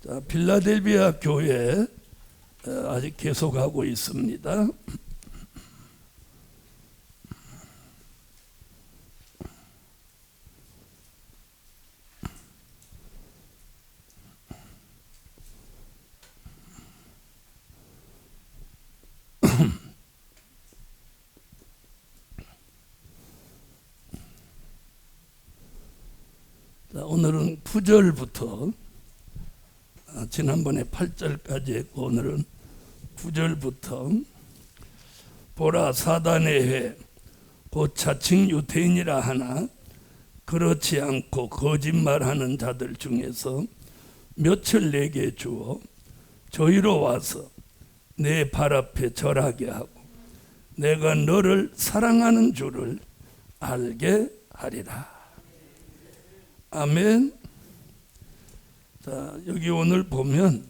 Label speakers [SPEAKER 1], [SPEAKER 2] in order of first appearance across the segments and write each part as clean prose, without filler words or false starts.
[SPEAKER 1] 자, 필라델비아 교회 아직 계속하고 있습니다. 자, 오늘은 9절부터 지난번에 8절까지 했고 오늘은 9절부터 보라 사단의 회 곧 자칭 유대인이라 하나 그렇지 않고 거짓말하는 자들 중에서 몇을 내게 주어 저희로 와서 내 발 앞에 절하게 하고 내가 너를 사랑하는 줄을 알게 하리라. 아멘. 자, 여기 오늘 보면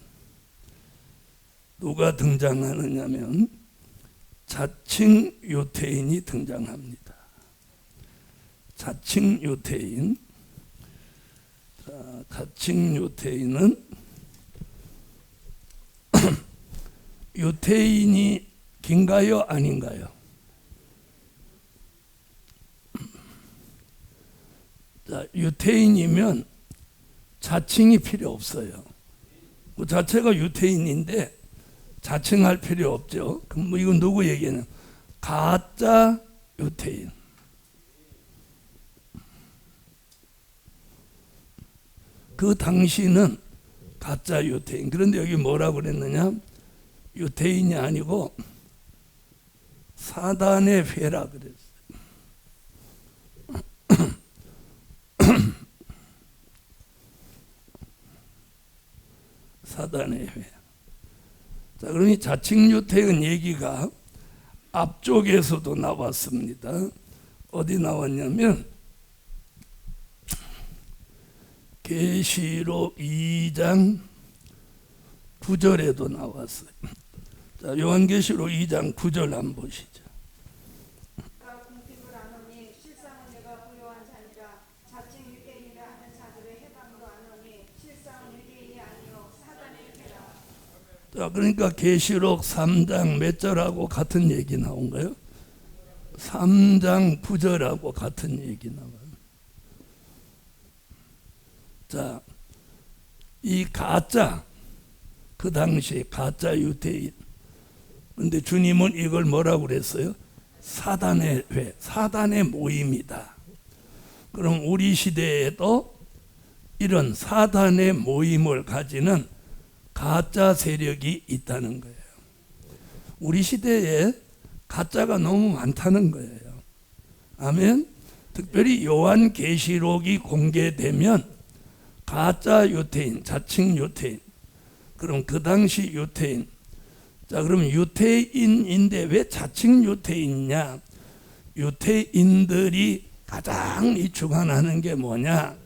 [SPEAKER 1] 누가 등장하느냐면 자칭 유대인이 등장합니다. 자칭 유대인. 자, 자칭 유대인은 유대인이 긴가요? 아닌가요? 자, 유대인이면 자칭이 필요 없어요. 그 자체가 유대인인데 자칭할 필요 없죠. 그럼 뭐 이건 누구 얘기냐? 가짜 유대인. 그 당시는 가짜 유대인. 그런데 여기 뭐라고 그랬느냐? 유대인이 아니고 사단의 회라 그랬어요. 사단의 회. 자, 그러니 자칭 유대인 얘기가 앞쪽에서도 나왔습니다. 어디 나왔냐면 계시록 2장 9절에도 나왔어요. 자, 요한계시록 2장 9절 한번 보시죠. 자, 그러니까 계시록 3장 몇 절하고 같은 얘기 나온 거예요? 3장 9절하고 같은 얘기 나와요. 자, 이 가짜, 그 당시 가짜 유대인. 그런데 주님은 이걸 뭐라고 그랬어요? 사단의 회, 사단의 모임이다. 그럼 우리 시대에도 이런 사단의 모임을 가지는 가짜 세력이 있다는 거예요. 우리 시대에 가짜가 너무 많다는 거예요. 아멘. 특별히 요한계시록이 공개되면 가짜 유대인, 자칭 유대인. 그럼 그 당시 유대인. 자, 그럼 유대인인데 왜 자칭 유대인이냐? 유대인들이 가장 이 주관하는 게 뭐냐?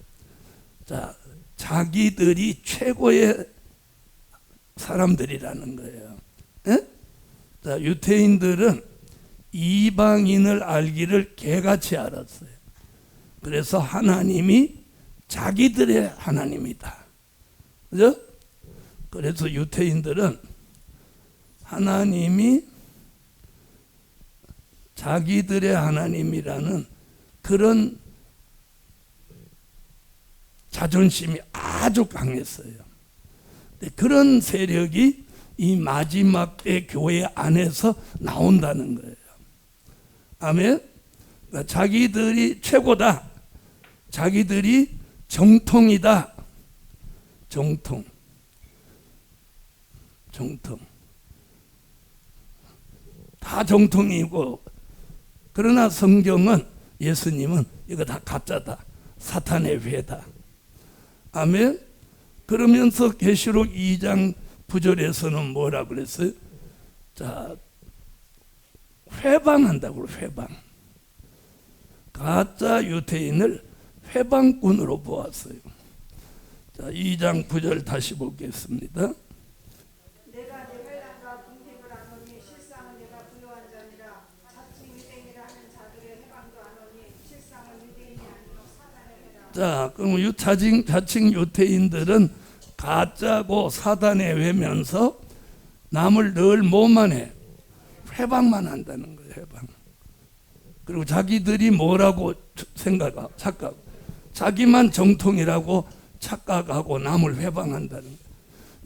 [SPEAKER 1] 자, 자기들이 최고의 사람들이라는 거예요. 에? 자, 유대인들은 이방인을 알기를 개같이 알았어요. 그래서 하나님이 자기들의 하나님이다. 그죠? 그래서 유대인들은 하나님이 자기들의 하나님이라는 그런 자존심이 아주 강했어요. 그런 세력이 이 마지막 때 교회 안에서 나온다는 거예요. 아멘. 그러니까 자기들이 최고다. 자기들이 정통이다. 정통. 다 정통이고, 그러나 성경은, 예수님은 이거 다 가짜다. 사탄의 회다. 아멘. 그러면서 계시록 2장 9절에서는 뭐라 그랬어요? 자, 회방한다고, 회방. 가짜 유대인을 회방꾼으로 보았어요. 자, 2장 9절 다시 보겠습니다.
[SPEAKER 2] 내가 네발람과 궁핍을 안오니 실상은 내가 부요한 자니라. 자칭 유대인이라 하는 자들의 회방도 안오니 실상은 유대인이 아니요 사단의 회라.
[SPEAKER 1] 자, 그럼 자칭 유대인들은 가짜고 사단의 외면서 남을 늘 뭐만 해? 회방만 한다는 거예요. 회방. 그리고 자기들이 뭐라고 생각하고 착각, 자기만 정통이라고 착각하고 남을 회방한다는 거예요.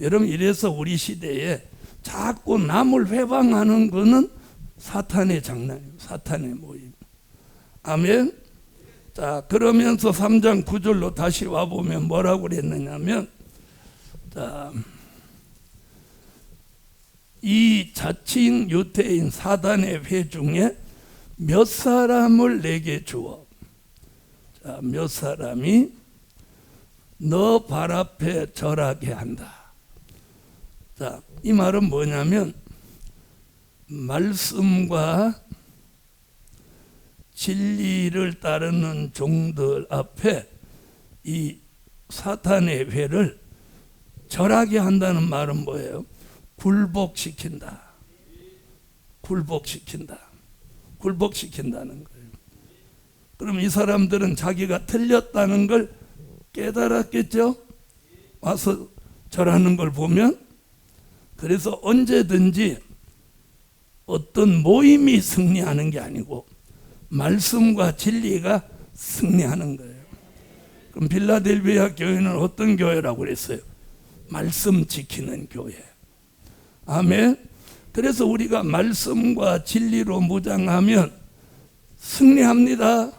[SPEAKER 1] 여러분, 이래서 우리 시대에 자꾸 남을 회방하는 거는 사탄의 장난이에요. 사탄의 모임. 아멘. 자, 그러면서 3장 9절로 다시 와보면 뭐라고 그랬느냐면, 자, 이 자칭 유태인 사단의 회 중에 몇 사람을 내게 주어. 자, 몇 사람이 너 발 앞에 절하게 한다. 자, 이 말은 뭐냐면 말씀과 진리를 따르는 종들 앞에 이 사탄의 회를 절하게 한다는 말은 뭐예요? 굴복시킨다. 굴복시킨다. 굴복시킨다는 거예요. 그럼 이 사람들은 자기가 틀렸다는 걸 깨달았겠죠? 와서 절하는 걸 보면. 그래서 언제든지 어떤 모임이 승리하는 게 아니고 말씀과 진리가 승리하는 거예요. 그럼 필라델비아 교회는 어떤 교회라고 그랬어요? 말씀 지키는 교회. 아멘. 그래서 우리가 말씀과 진리로 무장하면 승리합니다.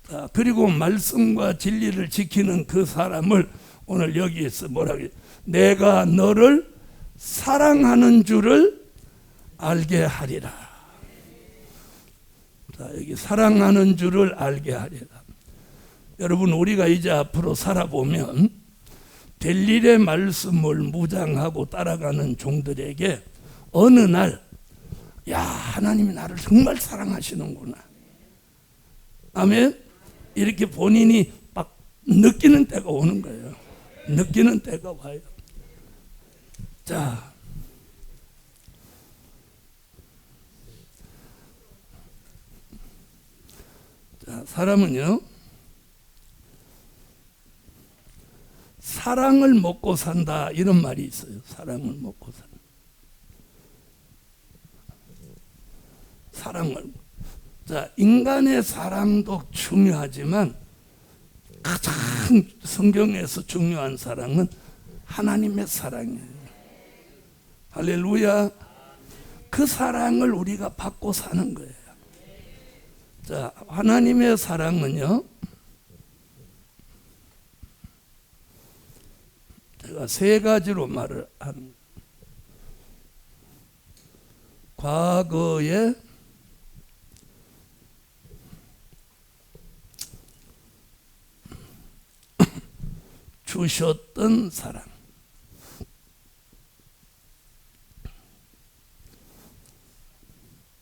[SPEAKER 1] 자, 그리고 말씀과 진리를 지키는 그 사람을 오늘 여기에서 뭐라고 해요? 내가 너를 사랑하는 줄을 알게 하리라. 자, 여기 사랑하는 줄을 알게 하리라. 여러분, 우리가 이제 앞으로 살아보면 델릴의 말씀을 무장하고 따라가는 종들에게 어느 날, 야, 하나님이 나를 정말 사랑하시는구나. 아멘. 이렇게 본인이 막 느끼는 때가 오는 거예요. 느끼는 때가 와요. 자, 사람은요, 사랑을 먹고 산다, 이런 말이 있어요. 사랑을 먹고 산다. 사랑을. 자, 인간의 사랑도 중요하지만 가장 성경에서 중요한 사랑은 하나님의 사랑이에요. 할렐루야. 그 사랑을 우리가 받고 사는 거예요. 자, 하나님의 사랑은요, 제가 세 가지로 말을 하는 거예요. 과거에 주셨던 사랑.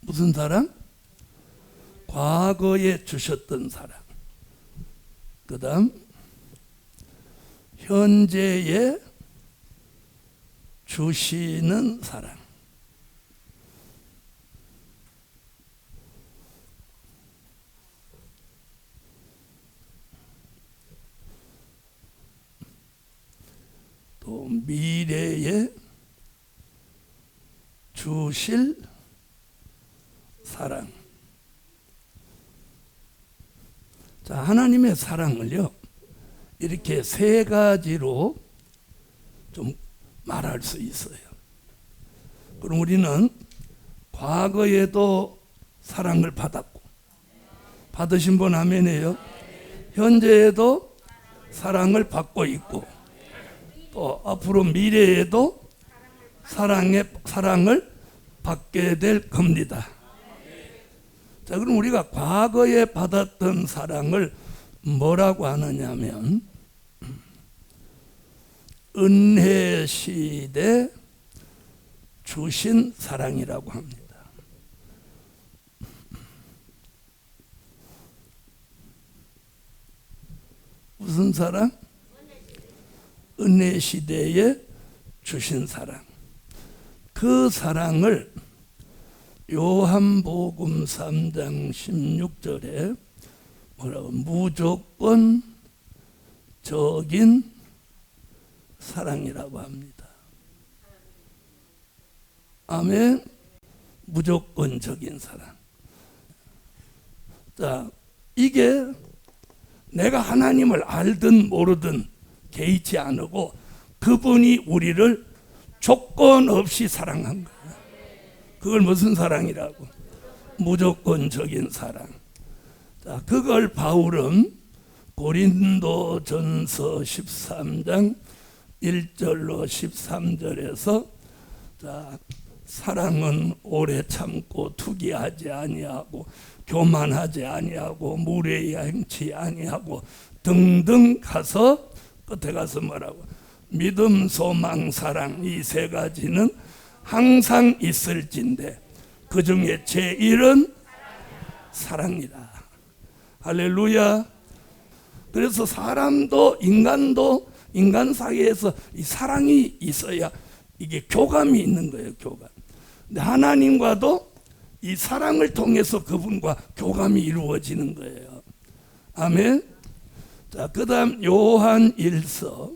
[SPEAKER 1] 무슨 사랑? 과거에 주셨던 사랑. 그 다음 현재에 주시는 사랑. 또 미래에 주실 사랑. 자, 하나님의 사랑을요, 이렇게 세 가지로 좀 말할 수 있어요. 그럼 우리는 과거에도 사랑을 받았고, 받으신 분 아멘이에요. 현재에도 사랑을 받고 있고, 또 앞으로 미래에도 사랑을 받게 될 겁니다. 자, 그럼 우리가 과거에 받았던 사랑을 뭐라고 하느냐면 은혜 시대 주신 사랑이라고 합니다. 무슨 사랑? 은혜 시대에 주신 사랑. 그 사랑을 요한복음 3장 16절에 뭐라고? 무조건적인 사랑이라고 합니다. 아멘. 무조건적인 사랑. 자, 이게 내가 하나님을 알든 모르든 개의치 않고 그분이 우리를 조건 없이 사랑한 거예요. 그걸 무슨 사랑이라고? 무조건적인 사랑. 자, 그걸 바울은 고린도전서 13장 1절로 13절에서 자, 사랑은 오래 참고 투기하지 아니하고 교만하지 아니하고 무례히 행치 아니하고 등등 가서 끝에 가서 뭐라고? 믿음, 소망, 사랑 이 세 가지는 항상 있을진데 그 중에 제일은 사랑이다. 할렐루야. 그래서 사람도 인간도 인간 사이에서 이 사랑이 있어야 이게 교감이 있는 거예요. 교감. 근데 하나님과도 이 사랑을 통해서 그분과 교감이 이루어지는 거예요. 아멘. 자, 그 다음 요한 1서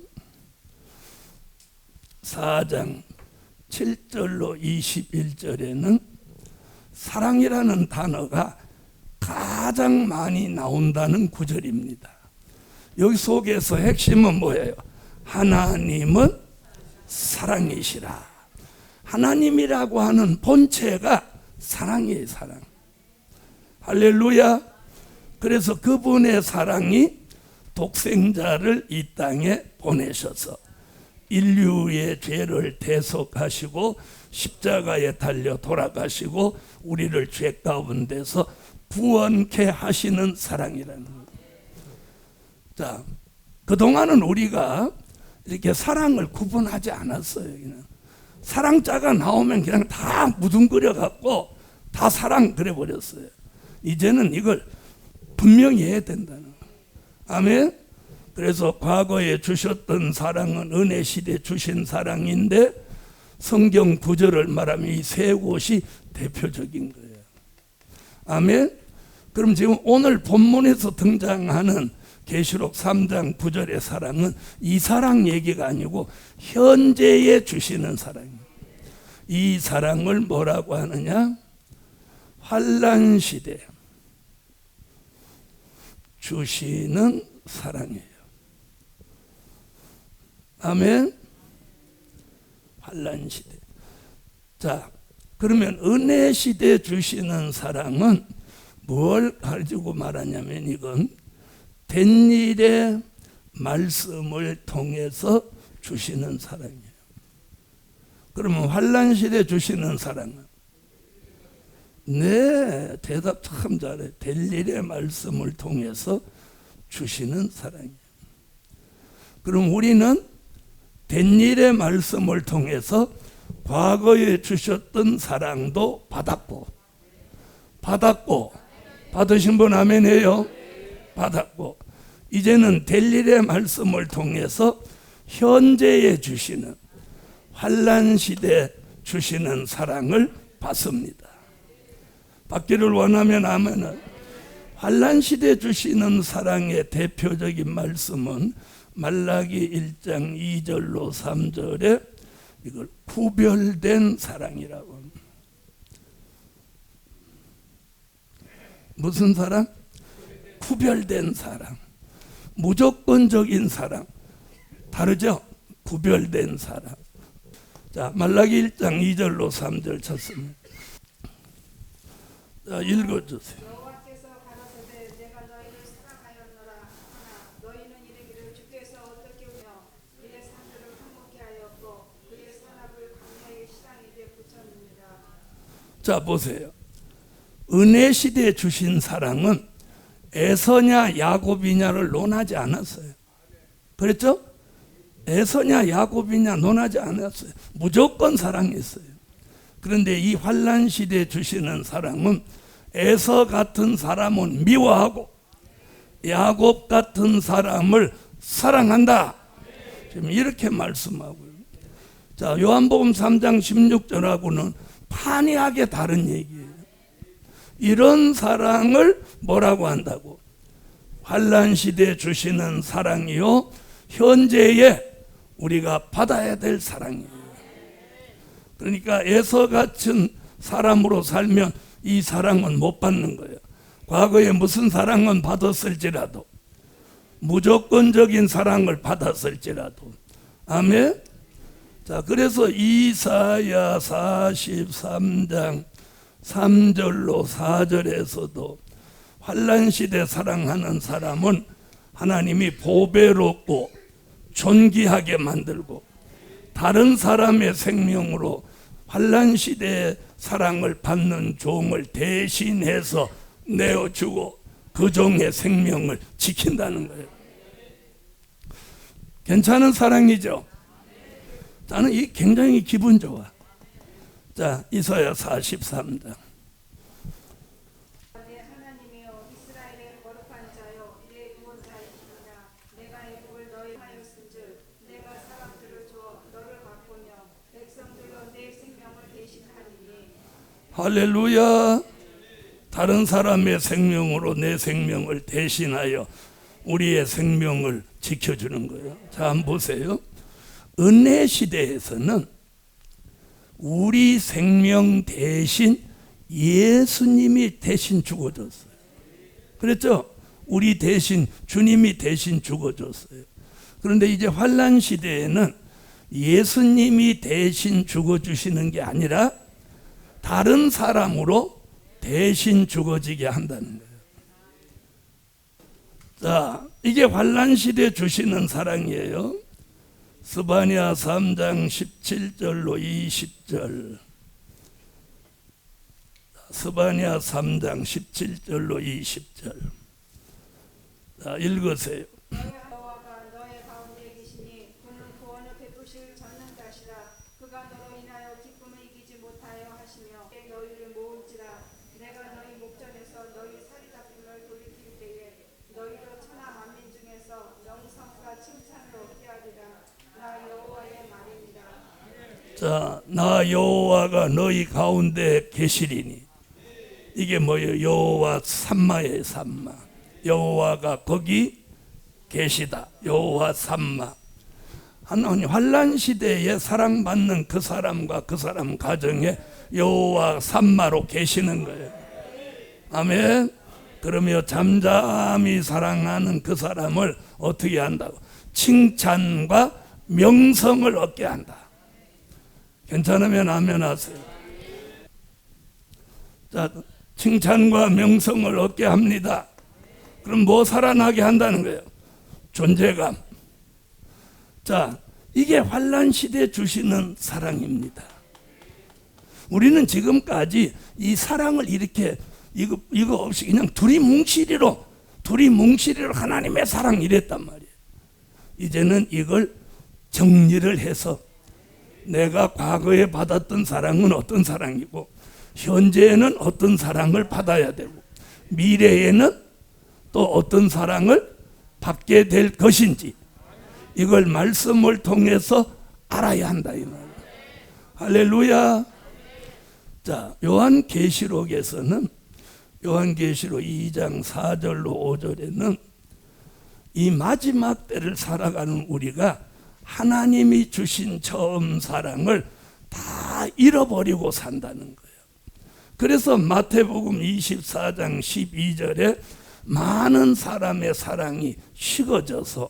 [SPEAKER 1] 4장 7절로 21절에는 사랑이라는 단어가 가장 많이 나온다는 구절입니다. 여기 속에서 핵심은 뭐예요? 하나님은 사랑이시라. 하나님이라고 하는 본체가 사랑이에요. 사랑. 할렐루야. 그래서 그분의 사랑이 독생자를 이 땅에 보내셔서 인류의 죄를 대속하시고 십자가에 달려 돌아가시고 우리를 죄 가운데서 구원케 하시는 사랑이라는 거예요. 자, 그동안은 우리가 이렇게 사랑을 구분하지 않았어요. 그냥 사랑자가 나오면 그냥 다 무둥거려 갖고 다 사랑 그래 버렸어요. 이제는 이걸 분명히 해야 된다는 거예요. 아멘. 그래서 과거에 주셨던 사랑은 은혜 시대 주신 사랑인데 성경 구절을 말하면 이 세 곳이 대표적인 거예요. 아멘. 그럼 지금 오늘 본문에서 등장하는 계시록 3장 9절의 사랑은 이 사랑 얘기가 아니고 현재에 주시는 사랑이에요. 이 사랑을 뭐라고 하느냐? 환난 시대 주시는 사랑이에요. 아멘. 환난 시대. 자, 그러면 은혜 시대 주시는 사랑은 뭘 가지고 말하냐면 이건 된 일의 말씀을 통해서 주시는 사랑이에요. 그러면 환난 시대 주시는 사랑은 네, 대답 참 잘해. 될 일의 말씀을 통해서 주시는 사랑이에요. 그럼 우리는 된 일의 말씀을 통해서 과거에 주셨던 사랑도 받았고 받으신 분 아멘해요. 받았고 이제는 될 일의 말씀을 통해서 현재에 주시는 환난 시대 주시는 사랑을 받습니다. 받기를 원하면 아멘은. 환난 시대 주시는 사랑의 대표적인 말씀은 말라기 1장 2절로 3절에 이걸 구별된 사랑이라고 합니다. 무슨 사랑? 구별된 사랑. 무조건적인 사랑. 다르죠? 구별된 사랑. 자, 말라기 1장 2절로 3절 쳤습니다. 자, 읽어주세요.
[SPEAKER 2] 여호와께서 가라사대 내가 너희를 사랑하였노라 하나 너희는 이르기를 주께서 어떻게 오며 그의 산들을 황무케 하였고 그의 산업을 광야의 시장에게 붙였느니라. 자,
[SPEAKER 1] 보세요. 은혜 시대에 주신 사랑은 에서냐 야곱이냐를 논하지 않았어요. 그랬죠? 에서냐 야곱이냐 논하지 않았어요. 무조건 사랑했어요. 그런데 이 환난 시대에 주시는 사랑은 에서 같은 사람은 미워하고 야곱 같은 사람을 사랑한다. 지금 이렇게 말씀하고요. 자, 요한복음 3장 16절하고는 판이하게 다른 얘기예요. 이런 사랑을 뭐라고 한다고? 환난 시대에 주시는 사랑이요 현재에 우리가 받아야 될 사랑이에요. 그러니까 에서 같은 사람으로 살면 이 사랑은 못 받는 거예요. 과거에 무슨 사랑은 받았을지라도, 무조건적인 사랑을 받았을지라도. 아멘. 자, 그래서 이사야 43장 3절로 4절에서도 환난 시대 사랑하는 사람은 하나님이 보배롭고 존귀하게 만들고, 다른 사람의 생명으로 환난 시대의 사랑을 받는 종을 대신해서 내어주고 그 종의 생명을 지킨다는 거예요. 괜찮은 사랑이죠. 나는 이 굉장히 기분 좋아. 자, 이사야 43장.
[SPEAKER 2] 하나님이여 이스라엘의 거룩한 자여 내 구원자이시니라. 내가 이 복을 너희 하였은즉 내가 사람들을 주어 너를 바꾸며 백성들로 내 생명을 대신하리니.
[SPEAKER 1] 할렐루야. 다른 사람의 생명으로 내 생명을 대신하여 우리의 생명을 지켜주는 거예요. 자, 한번 보세요. 은혜 시대에서는 우리 생명 대신 예수님이 대신 죽어줬어요. 그랬죠? 우리 대신, 주님이 대신 죽어줬어요. 그런데 이제 환난 시대에는 예수님이 대신 죽어주시는 게 아니라 다른 사람으로 대신 죽어지게 한다는 거예요. 자, 이게 환난 시대 주시는 사랑이에요. 스바냐 3장 17절로 20절. 스바냐 3장 17절로 20절. 자, 읽으세요.
[SPEAKER 2] 너의 여호와가 너의 가운데 계시니 그는 구원을 베푸실 전능자시라. 그가 너로 인하여 기쁨을 이기지 못하여 하시며 너희를 모을지라. 내가 너희 목전에서 너희 사리잡힘을 돌이킬 때에 너희로 천하 만민 중에서 영성과 칭찬을 얻게 하리라. 나 여호와의 말입니다.
[SPEAKER 1] 자, 나 여호와가 너희 가운데 계시리니. 이게 뭐예요? 여호와 삼마예요. 삼마. 여호와가 거기 계시다. 여호와 삼마. 하나님 환난 시대에 사랑받는 그 사람과 그 사람 가정에 여호와 삼마로 계시는 거예요. 아멘. 그러며 잠잠히 사랑하는 그 사람을 어떻게 한다고? 칭찬과 명성을 얻게 한다. 괜찮으면 아멘 하세요. 자, 칭찬과 명성을 얻게 합니다. 그럼 뭐 살아나게 한다는 거예요? 존재감. 자, 이게 환난 시대 주시는 사랑입니다. 우리는 지금까지 이 사랑을 이렇게 이거 없이 그냥 둘이 뭉실이로 하나님의 사랑 이랬단 말이에요. 이제는 이걸 정리를 해서 내가 과거에 받았던 사랑은 어떤 사랑이고 현재에는 어떤 사랑을 받아야 되고 미래에는 또 어떤 사랑을 받게 될 것인지 이걸 말씀을 통해서 알아야 한다 이 말이에요. 할렐루야. 자, 요한계시록에서는 요한계시록 2장 4절로 5절에는 이 마지막 때를 살아가는 우리가 하나님이 주신 처음 사랑을 다 잃어버리고 산다는 거예요. 그래서 마태복음 24장 12절에 많은 사람의 사랑이 식어져서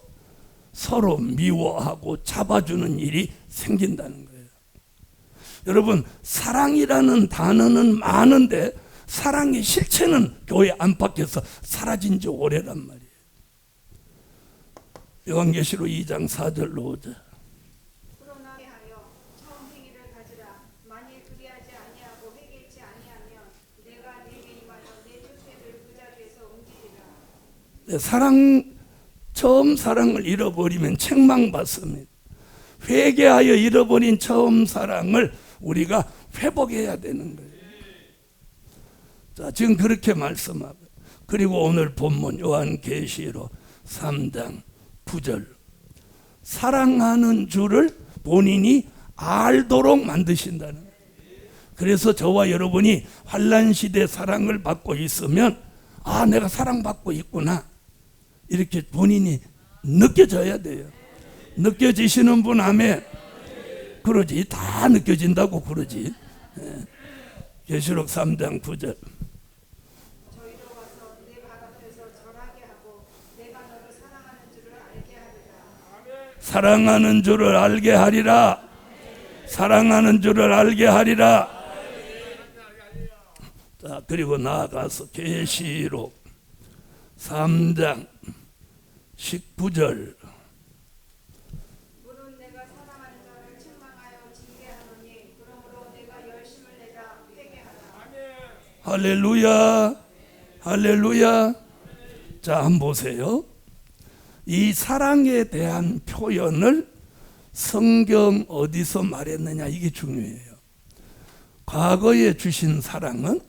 [SPEAKER 1] 서로 미워하고 잡아주는 일이 생긴다는 거예요. 여러분, 사랑이라는 단어는 많은데 사랑의 실체는 교회 안팎에서 사라진 지 오래란 말이에요. 요한계시록 2장 4절로 5절.
[SPEAKER 2] 그러나 하여 처음 행위를 가지라. 만일 그리하지 아니하고 회개치 아니하면 내가 네게 임하여 내 표대를 그 자리에서 옮기리라.
[SPEAKER 1] 처음 사랑을 잃어버리면 책망받습니다. 회개하여 잃어버린 처음 사랑을 우리가 회복해야 되는 거예요. 자, 지금 그렇게 말씀하고, 그리고 오늘 본문 요한계시록 3장 9절. 사랑하는 줄을 본인이 알도록 만드신다는 거예요. 그래서 저와 여러분이 환난 시대 사랑을 받고 있으면 아, 내가 사랑받고 있구나 이렇게 본인이 느껴져야 돼요. 느껴지시는 분 아멘. 그러지, 다 느껴진다고 그러지. 계시록 3장 9절.
[SPEAKER 2] 저희로 와서 내 발 앞에서 절하게 하고 내가 너를 사랑하는 줄을 알게 하리라.
[SPEAKER 1] 사랑하는 줄을 알게 하리라. 사랑하는 줄을 알게 하리라. 자, 그리고 나아가서 계시록 3장 19절.
[SPEAKER 2] 물은 내가 사랑하는 자를 책망하여 징계하노니 그러므로 내가 열심을 내라 회개하라.
[SPEAKER 1] 할렐루야, 할렐루야. 자, 한번 보세요. 이 사랑에 대한 표현을 성경 어디서 말했느냐, 이게 중요해요. 과거에 주신 사랑은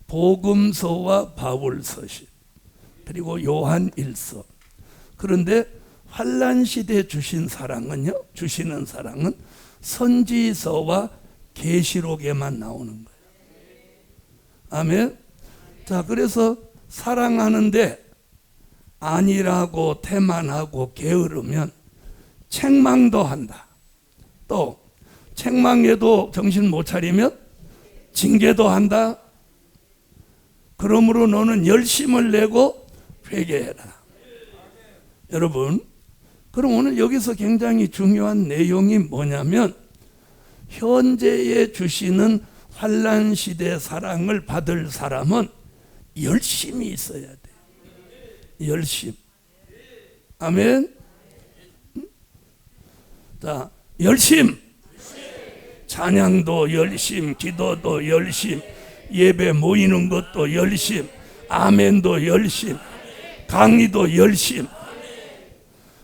[SPEAKER 1] 복음서와 바울서시 그리고 요한 1서. 그런데 환란 시대에 주시는 사랑은 선지서와 계시록에만 나오는 거예요. 아멘. 자, 그래서 사랑하는데 아니라고 태만하고 게으르면 책망도 한다. 또 책망해도 정신 못 차리면 징계도 한다. 그러므로 너는 열심을 내고 회개해라. 여러분, 그럼 오늘 여기서 굉장히 중요한 내용이 뭐냐면, 현재에 주시는 환란 시대 사랑을 받을 사람은 열심이 있어야 돼. 열심. 아멘. 자, 열심. 찬양도 열심, 기도도 열심, 예배 모이는 것도 열심, 아멘도 열심, 강의도 열심.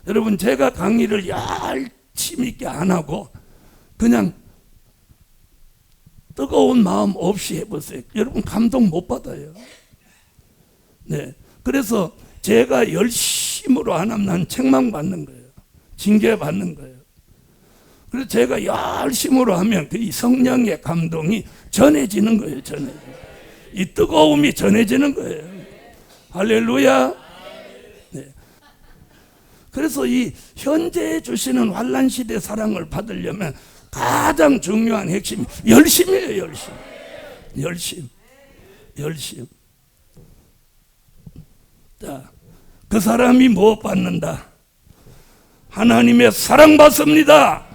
[SPEAKER 1] 여러분, 제가 강의를 열심 있게 안 하고 그냥 뜨거운 마음 없이 해보세요. 여러분, 감동 못 받아요. 네, 그래서 제가 열심으로 안 하면 난 책망받는 거예요. 징계받는 거예요. 그래서 제가 열심으로 하면 이 성령의 감동이 전해지는 거예요. 이 뜨거움이 전해지는 거예요. 할렐루야. 네. 그래서 이 현재에 주시는 환란 시대 사랑을 받으려면 가장 중요한 핵심이 열심이에요. 열심. 자, 그 사람이 무엇 받는다? 하나님의 사랑받습니다.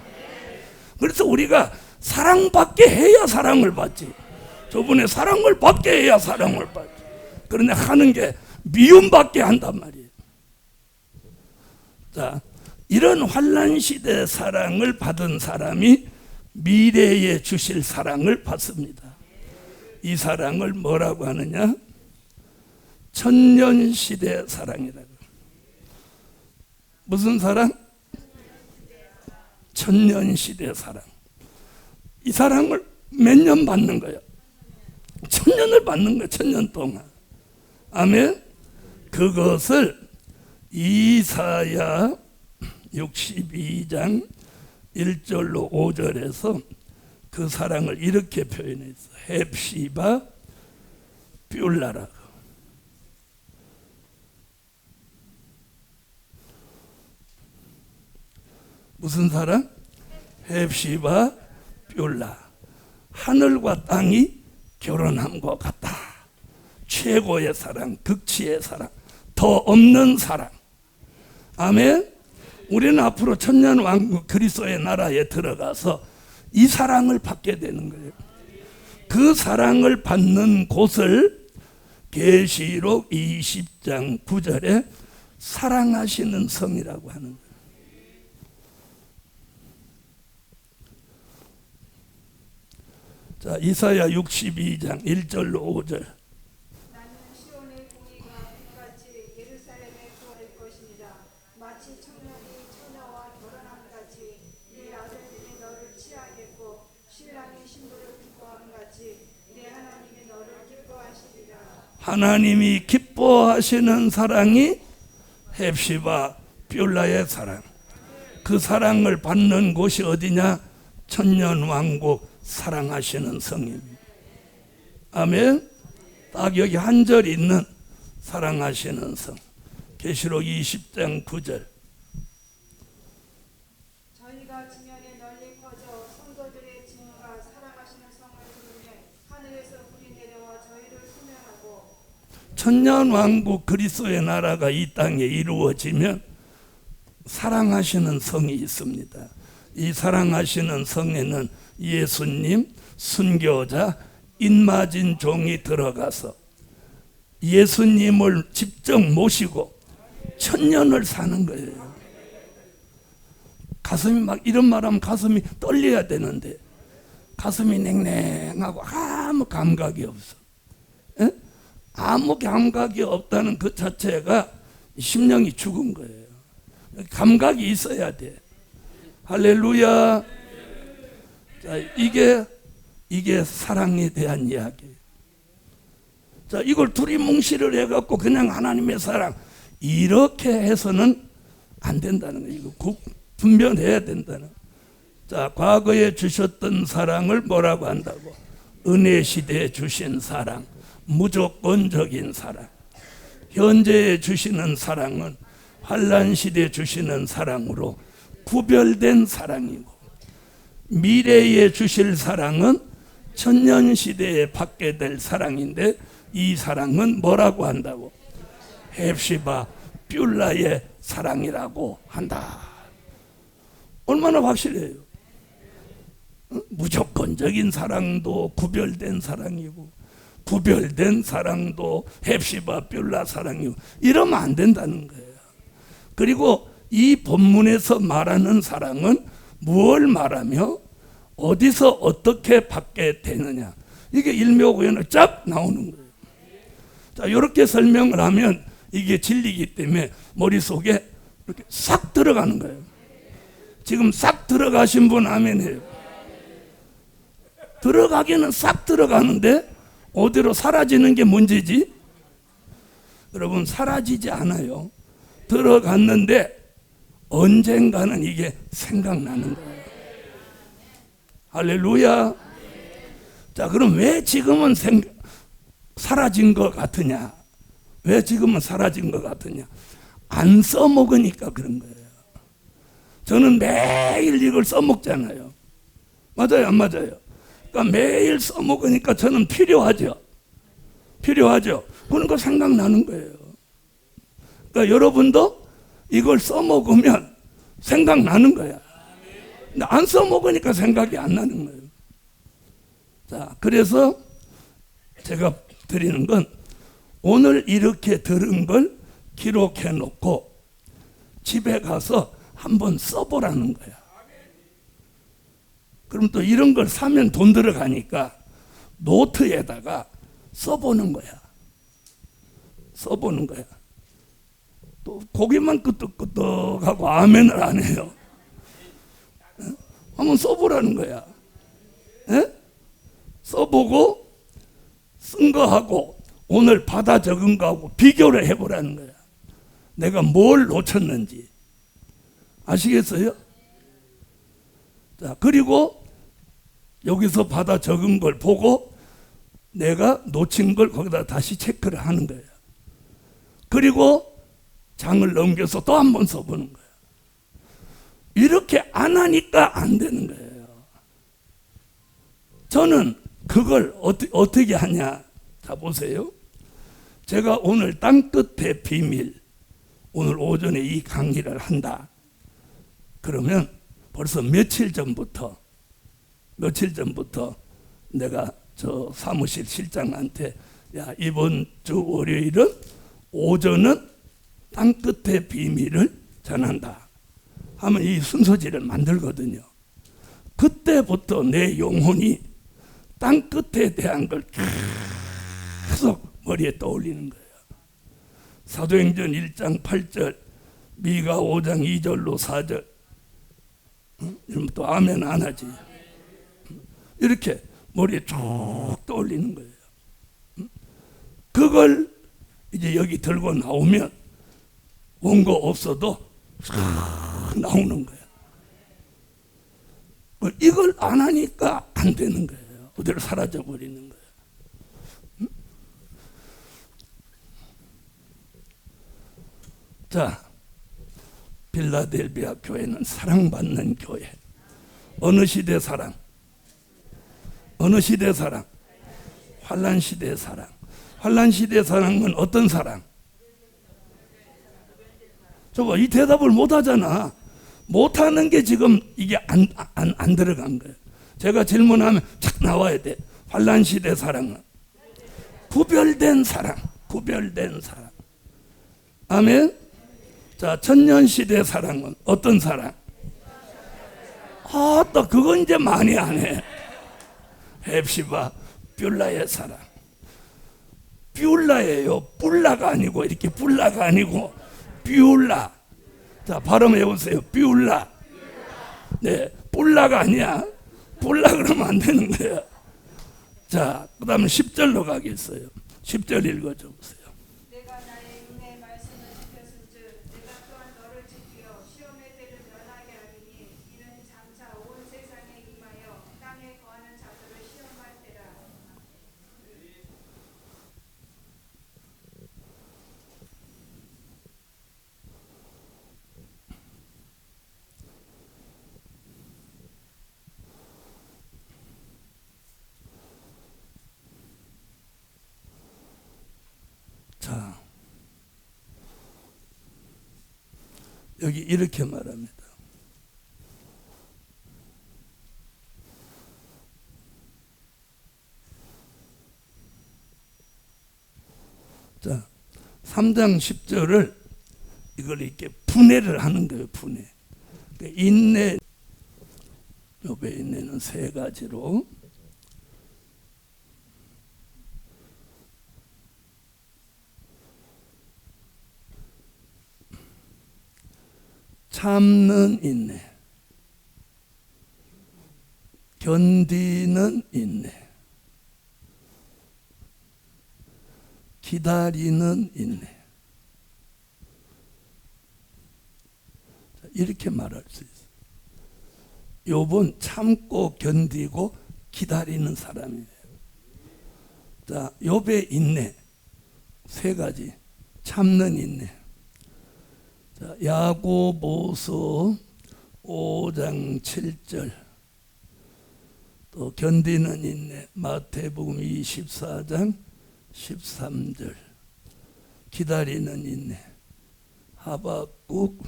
[SPEAKER 1] 그래서 우리가 사랑받게 해야 사랑을 받지. 저분의 사랑을 받게 해야 사랑을 받지. 그런데 하는 게 미움받게 한단 말이에요. 자, 이런 환란 시대 사랑을 받은 사람이 미래에 주실 사랑을 받습니다. 이 사랑을 뭐라고 하느냐? 천년 시대 사랑이라고. 무슨 사랑? 천년 시대 사랑. 이 사랑을 몇 년 받는 거예요? 천년을 받는 거예요. 천년 동안. 아멘. 그것을 이사야 62장 1절로 5절에서 그 사랑을 이렇게 표현했어. 헵시바 뷸라라고. 무슨 사랑? 헵시바 뷸라. 하늘과 땅이 결혼함과 같다. 최고의 사랑, 극치의 사랑, 더 없는 사랑. 아멘. 우리는 앞으로 천년왕국 그리스도의 나라에 들어가서 이 사랑을 받게 되는 거예요. 그 사랑을 받는 곳을 계시록 20장 9절에 사랑하시는 성이라고 하는 거예요. 자, 이사야 62장 1절로 5절.
[SPEAKER 2] 나는 시온의 공의가 빛같이 예루살렘에 구할 것이니라. 마치 청년이 처녀와 결혼함 같이 네 아들들이 너를 취하겠고 신랑이 신부를 기뻐함 같이 내 하나님이 너를 기뻐하시리라.
[SPEAKER 1] 하나님이 기뻐하시는 사랑이 헵시바 뷸라의 사랑. 그 사랑을 받는 곳이 어디냐? 천년왕국 사랑하시는 성입니다. 아멘. 딱 여기 한 절 있는 사랑하시는 성. 계시록 20장 9절.
[SPEAKER 2] 만면에 널리 퍼져 성도들의 증언과 사랑하시는 성을 들으며 하늘에서 불이 내려와 저희를 소멸하고
[SPEAKER 1] 천년왕국 그리스도의 나라가 이 땅에 이루어지면 사랑하시는 성이 있습니다. 이 사랑하시는 성에는 예수님, 순교자, 인마진 종이 들어가서 예수님을 직접 모시고 천년을 사는 거예요. 가슴이 막 이런 말하면 가슴이 떨려야 되는데 가슴이 냉랭하고 아무 감각이 없어. 에? 아무 감각이 없다는 그 자체가 심령이 죽은 거예요. 감각이 있어야 돼. 할렐루야. 자, 이게 사랑에 대한 이야기예요. 자, 이걸 두리뭉실을 해갖고 그냥 하나님의 사랑 이렇게 해서는 안 된다는 거예요. 이거 분별해야 된다는. 자, 과거에 주셨던 사랑을 뭐라고 한다고? 은혜 시대에 주신 사랑, 무조건적인 사랑. 현재에 주시는 사랑은 환난 시대에 주시는 사랑으로 구별된 사랑이고, 미래에 주실 사랑은 천년 시대에 받게 될 사랑인데, 이 사랑은 뭐라고 한다고? 헵시바 뷸라의 사랑이라고 한다. 얼마나 확실해요. 무조건적인 사랑도 구별된 사랑이고, 구별된 사랑도 헵시바 뷸라 사랑이고, 이러면 안 된다는 거예요. 그리고 이 본문에서 말하는 사랑은 무엇을 말하며 어디서 어떻게 받게 되느냐, 이게 일묘구연으로 쫙 나오는 거예요. 자, 이렇게 설명을 하면 이게 진리이기 때문에 머릿속에 이렇게 싹 들어가는 거예요. 지금 싹 들어가신 분 아멘해요. 들어가기는 싹 들어가는데 어디로 사라지는 게 문제지? 여러분, 사라지지 않아요. 들어갔는데 언젠가는 이게 생각나는 거예요. 할렐루야. 자, 그럼 왜 지금은 사라진 것 같으냐? 왜 지금은 사라진 것 같으냐? 안 써먹으니까 그런 거예요. 저는 매일 이걸 써먹잖아요. 맞아요, 안 맞아요? 그러니까 매일 써먹으니까 저는 필요하죠. 필요하죠. 그러니까 생각나는 거예요. 그러니까 여러분도 이걸 써먹으면 생각나는 거야. 근데 안 써먹으니까 생각이 안 나는 거예요. 자, 그래서 제가 드리는 건 오늘 이렇게 들은 걸 기록해 놓고 집에 가서 한번 써보라는 거야. 그럼 또 이런 걸 사면 돈 들어가니까 노트에다가 써보는 거야. 써보는 거야. 또 고개만 끄덕끄덕하고 아멘을 안 해요. 한번 써보라는 거야. 에? 써보고 쓴 거하고 오늘 받아 적은 거하고 비교를 해보라는 거야. 내가 뭘 놓쳤는지. 아시겠어요? 자, 그리고 여기서 받아 적은 걸 보고 내가 놓친 걸 거기다 다시 체크를 하는 거예요. 그리고 장을 넘겨서 또 한 번 써보는 거예요. 이렇게 안 하니까 안 되는 거예요. 저는 그걸 어떻게 하냐. 자, 보세요. 제가 오늘 땅끝의 비밀, 오늘 오전에 이 강의를 한다. 그러면 벌써 며칠 전부터 내가 저 사무실 실장한테, 야, 이번 주 월요일은 오전은 땅끝의 비밀을 전한다 하면 이 순서지를 만들거든요. 그때부터 내 영혼이 땅끝에 대한 걸 계속 머리에 떠올리는 거예요. 사도행전 1장 8절, 미가 5장 2절로 4절. 이러면 또 아멘 안 하지. 이렇게 머리에 쭉 떠올리는 거예요. 그걸 이제 여기 들고 나오면 원고 없어도 나오는 거예요. 이걸 안 하니까 안 되는 거예요. 그대로 사라져 버리는 거예요. 자, 필라델비아 교회는 사랑받는 교회. 어느 시대 사랑? 어느 시대 사랑? 환란 시대 사랑. 환란 시대 사랑은 어떤 사랑? 저봐, 이 대답을 못 하잖아. 못 하는 게 지금 이게 안 들어간 거예요. 제가 질문하면 착 나와야 돼. 환란 시대 사랑은 구별된 사랑. 구별된 사랑. 아멘. 자, 천년 시대 사랑은 어떤 사랑? 아, 또 그건 이제 많이 안 해. 헵시바 뷸라의 사랑. 뷸라예요. 뿔라가 아니고, 이렇게 뿔라가 아니고 뷸라. 자, 발음해 보세요. 뷸라. 네, 뿔라가 아니야. 뿔라 그러면 안 되는 거야. 자, 그 다음에 10절로 가겠어요. 10절 읽어줘 보세요.
[SPEAKER 2] 내가 나의 은혜의 말씀을 지켰은즉 내가 또한 너를 지키어 시험의 때를 면하게 하리니 이는 장차 온 세상에 임하여 땅에 거하는 자들을 시험할 때라.
[SPEAKER 1] 자, 여기 이렇게 말합니다. 자, 3장 10절을 이걸 이렇게 분해를 하는 거예요. 분해. 그러니까 인내, 욥의 인내는 세 가지로. 참는 인내, 견디는 인내, 기다리는 인내. 이렇게 말할 수 있어요. 욥은 참고 견디고 기다리는 사람이에요. 자, 욥의 인내 세 가지. 참는 인내. 자, 야고보서 5장 7절. 또 견디는 인내. 마태복음 24장 13절. 기다리는 인내. 하박국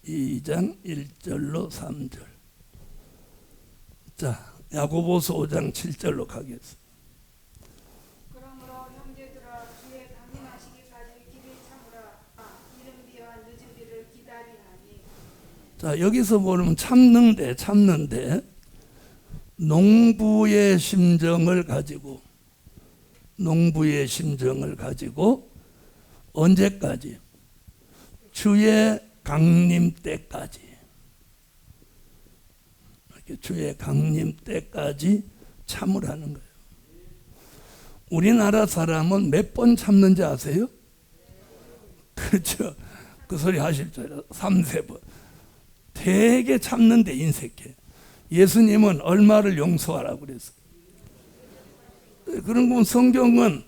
[SPEAKER 1] 2장 1절로 3절. 자, 야고보서 5장 7절로 가겠습니다.
[SPEAKER 2] 그러므로 형제들아 주의 강림하시기까지 길을 참으라. 이른 비와 늦은 비를 기다리나니.
[SPEAKER 1] 자, 여기서 보면 참는데 농부의 심정을 가지고 언제까지? 주의 강림 때까지. 이렇게 주의 강림 때까지 참으라는 거예요. 우리나라 사람은 몇 번 참는지 아세요? 그렇죠. 그 소리 하실 줄 알아요. 3-4번. 되게 참는데 인색해. 예수님은 얼마를 용서하라고 그랬어요. 그런 건 성경은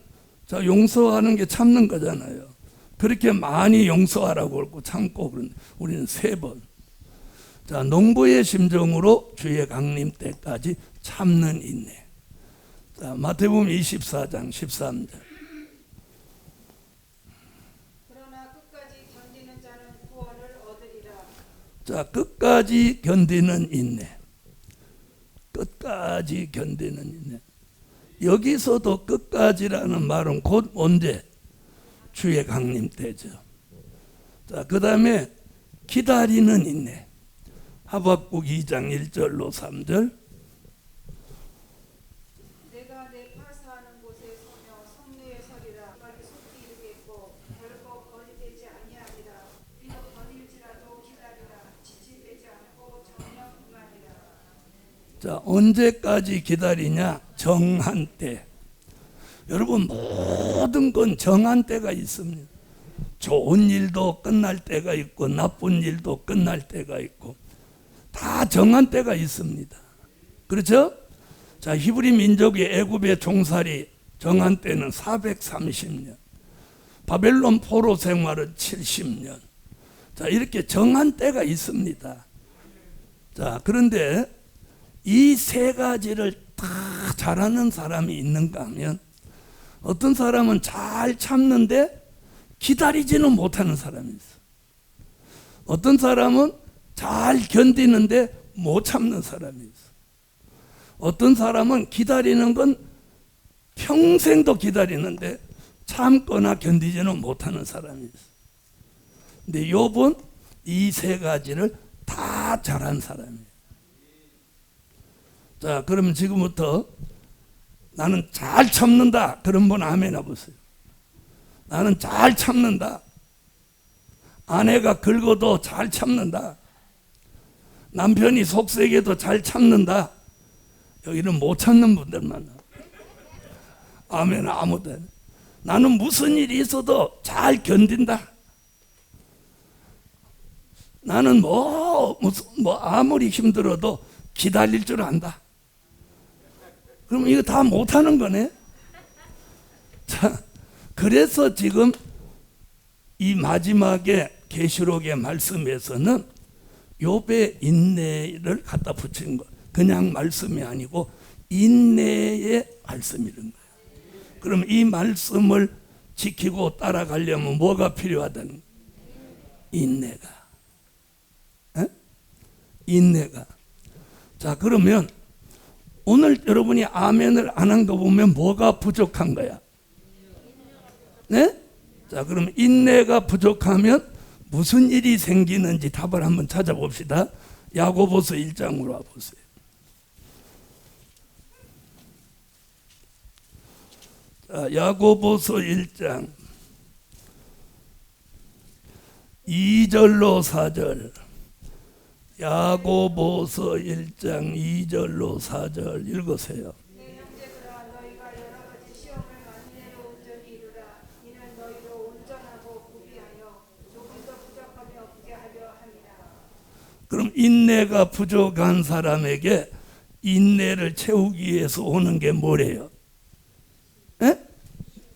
[SPEAKER 1] 자, 용서하는 게 참는 거잖아요. 그렇게 많이 용서하라고 그러고 참고 그런데 우리는 3번. 자, 농부의 심정으로 주의 강림 때까지 참는 인내. 자, 마태복음 24장 13절.
[SPEAKER 2] 그러나 끝까지 견디는 자는 구원을 얻으리라.
[SPEAKER 1] 자, 끝까지 견디는 인내. 끝까지 견디는 인내. 여기서도 끝까지라는 말은 곧 언제? 주의 강림 때죠. 자, 그 다음에 기다리는 인내. 하박국 2장 1절로 3절.
[SPEAKER 2] 내가 내 파사하는 곳에 서며 성내에 서리라. 말이 속히 이르겠고 결코 거리되지 아니하리라. 비록 거릴지라도 기다리라. 지체되지 않고 정녕 응하리라.
[SPEAKER 1] 자, 언제까지 기다리냐? 정한 때. 여러분, 모든 건 정한 때가 있습니다. 좋은 일도 끝날 때가 있고 나쁜 일도 끝날 때가 있고 다 정한 때가 있습니다. 그렇죠? 자, 히브리 민족이 애굽의 종살이 정한 때는 430년. 바벨론 포로 생활은 70년. 자, 이렇게 정한 때가 있습니다. 자, 그런데 이 세 가지를 다 잘하는 사람이 있는가 하면 어떤 사람은 잘 참는데 기다리지는 못하는 사람이 있어. 어떤 사람은 잘 견디는데 못 참는 사람이 있어. 어떤 사람은 기다리는 건 평생도 기다리는데 참거나 견디지는 못하는 사람이 있어. 근데 욥은 이 세 가지를 다 잘한 사람이에요. 자, 그러면 지금부터 나는 잘 참는다. 그런 분 아멘 해보세요. 나는 잘 참는다. 아내가 긁어도 잘 참는다. 남편이 속세게도 잘 참는다. 여기는 못 참는 분들만. 아멘 아무도. 나는 무슨 일이 있어도 잘 견딘다. 나는 아무리 힘들어도 기다릴 줄 안다. 그럼 이거 다 못하는 거네. 자, 그래서 지금 이 마지막에 계시록의 말씀에서는 욥의 인내를 갖다 붙인 거. 그냥 말씀이 아니고 인내의 말씀이라는 거예요. 그럼 이 말씀을 지키고 따라가려면 뭐가 필요하다는 거예요? 인내가. 인내가. 자, 그러면 오늘 여러분이 아멘을 안 한 거 보면 뭐가 부족한 거야? 네? 자, 그럼 인내가 부족하면 무슨 일이 생기는지 답을 한번 찾아봅시다. 야고보서 1장으로 와보세요. 자, 야고보서 1장 2절로 4절. 야고보서 1장 2절로 4절 읽으세요.
[SPEAKER 2] 내 형제들아 너희가 여러 가지 시험을 만내로 온전히 이루라. 이는 너희로 온전하고 구비하여 조금 더 부족함이 없게 하려 함이라.
[SPEAKER 1] 그럼 인내가 부족한 사람에게 인내를 채우기 위해서 오는 게 뭐래요? 에?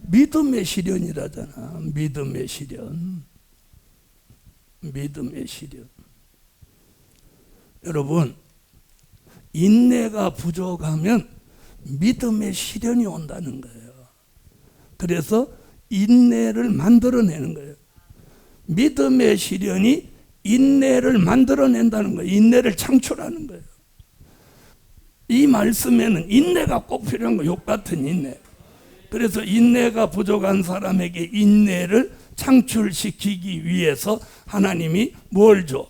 [SPEAKER 1] 믿음의 시련이라잖아. 믿음의 시련. 믿음의 시련. 여러분, 인내가 부족하면 믿음의 시련이 온다는 거예요. 그래서 인내를 만들어내는 거예요. 믿음의 시련이 인내를 만들어낸다는 거예요. 인내를 창출하는 거예요. 이 말씀에는 인내가 꼭 필요한 거예요. 욥 같은 인내. 그래서 인내가 부족한 사람에게 인내를 창출시키기 위해서 하나님이 뭘 줘?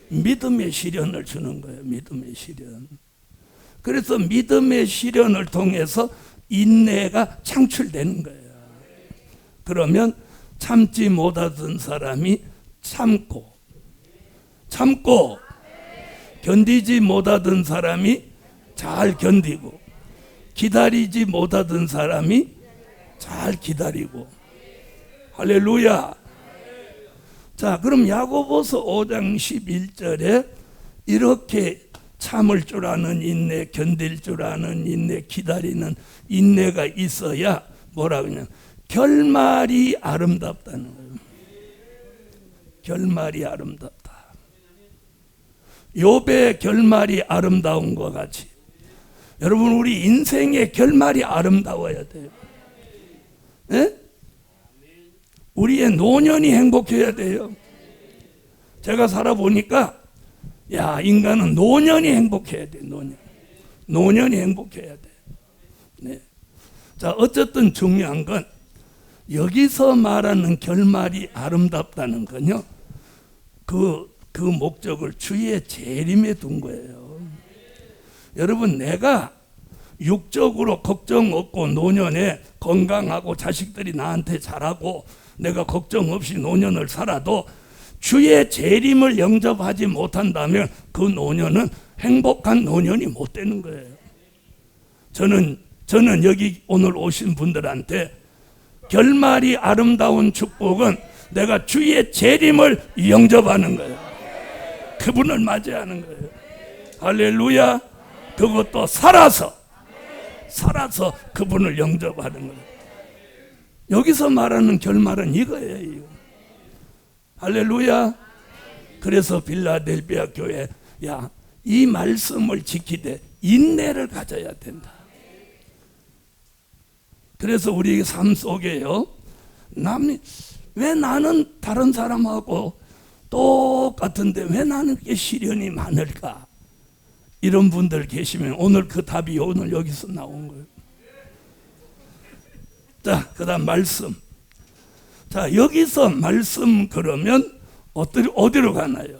[SPEAKER 1] 믿음의 시련을 주는 거예요. 믿음의 시련. 그래서 믿음의 시련을 통해서 인내가 창출되는 거예요. 그러면 참지 못하던 사람이 참고 견디지 못하던 사람이 잘 견디고 기다리지 못하던 사람이 잘 기다리고. 할렐루야. 자, 그럼 야고보서 5장 11절에 이렇게 참을 줄 아는 인내, 견딜 줄 아는 인내, 기다리는 인내가 있어야 뭐라 그러냐? 결말이 아름답다는 거예요. 결말이 아름답다. 욥의 결말이 아름다운 것 같이 여러분 우리 인생의 결말이 아름다워야 돼요. 네? 우리의 노년이 행복해야 돼요. 제가 살아보니까 야, 인간은 노년이 행복해야 돼. 노년이 행복해야 돼. 네. 자, 어쨌든 중요한 건 여기서 말하는 결말이 아름답다는 건요, 그 목적을 주의 재림에 둔 거예요. 여러분, 내가 육적으로 걱정 없고 노년에 건강하고 자식들이 나한테 잘하고 내가 걱정 없이 노년을 살아도 주의 재림을 영접하지 못한다면 그 노년은 행복한 노년이 못 되는 거예요. 저는 여기 오늘 오신 분들한테 결말이 아름다운 축복은 내가 주의 재림을 영접하는 거예요. 그분을 맞이하는 거예요. 할렐루야. 그것도 살아서 그분을 영접하는 거예요. 여기서 말하는 결말은 이거예요. 할렐루야. 그래서 빌라델비아 교회, 야, 이 말씀을 지키되 인내를 가져야 된다. 그래서 우리 삶 속에요, 왜 나는 다른 사람하고 똑같은데 왜 나는 이렇게 시련이 많을까? 이런 분들 계시면 오늘 그 답이 오늘 여기서 나온 거예요. 자, 그 다음 말씀. 자, 여기서 말씀 그러면 어디로 가나요?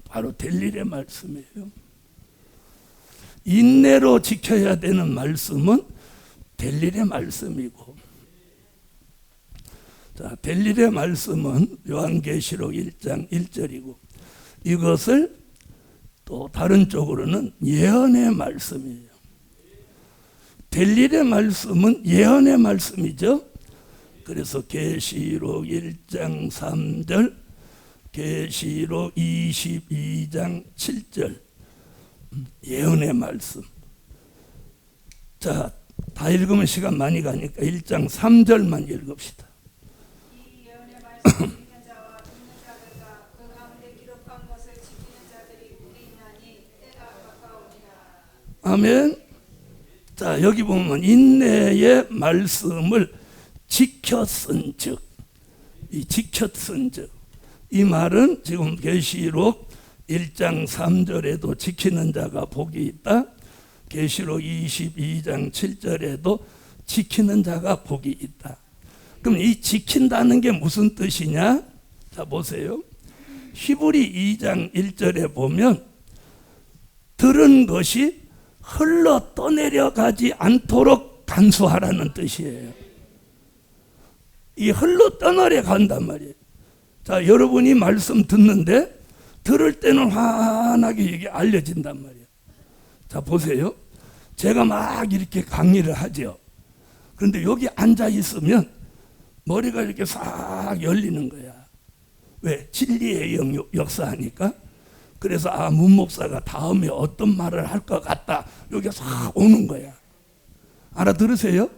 [SPEAKER 1] 바로 될 일의 말씀이에요. 인내로 지켜야 되는 말씀은 될 일의 말씀이고, 자, 될 일의 말씀은 요한계시록 1장 1절이고, 이것을 또 다른 쪽으로는 예언의 말씀이에요. 될 일의 말씀은 예언의 말씀이죠. 그래서 계시록 1장 3절, 계시록 22장 7절, 예언의 말씀. 자, 다 읽으면 시간 많이 가니까 1장 3절만 읽읍시다.
[SPEAKER 2] 이 예언의 말씀 읽는 자와 듣는 자들과 그 가운데 기록한 것을 지키는 자들이 복이 있나니 때가 가까우니라.
[SPEAKER 1] 아멘. 자, 여기 보면 인내의 말씀을 지켰은즉, 이 지켰은즉, 이 말은 지금 계시록 1장 3절에도 지키는 자가 복이 있다. 계시록 22장 7절에도 지키는 자가 복이 있다. 그럼 이 지킨다는 게 무슨 뜻이냐? 자, 보세요. 히브리 2장 1절에 보면 들은 것이 흘러 떠내려가지 않도록 간수하라는 뜻이에요. 이 흘러 떠내려간단 말이에요. 자, 여러분이 말씀 듣는데 들을 때는 환하게 이게 알려진단 말이에요. 자, 보세요. 제가 막 이렇게 강의를 하죠. 그런데 여기 앉아 있으면 머리가 이렇게 싹 열리는 거야. 왜? 진리의 역사하니까. 그래서 문 목사가 다음에 어떤 말을 할 것 같다, 여기 싹 오는 거야. 알아들으세요?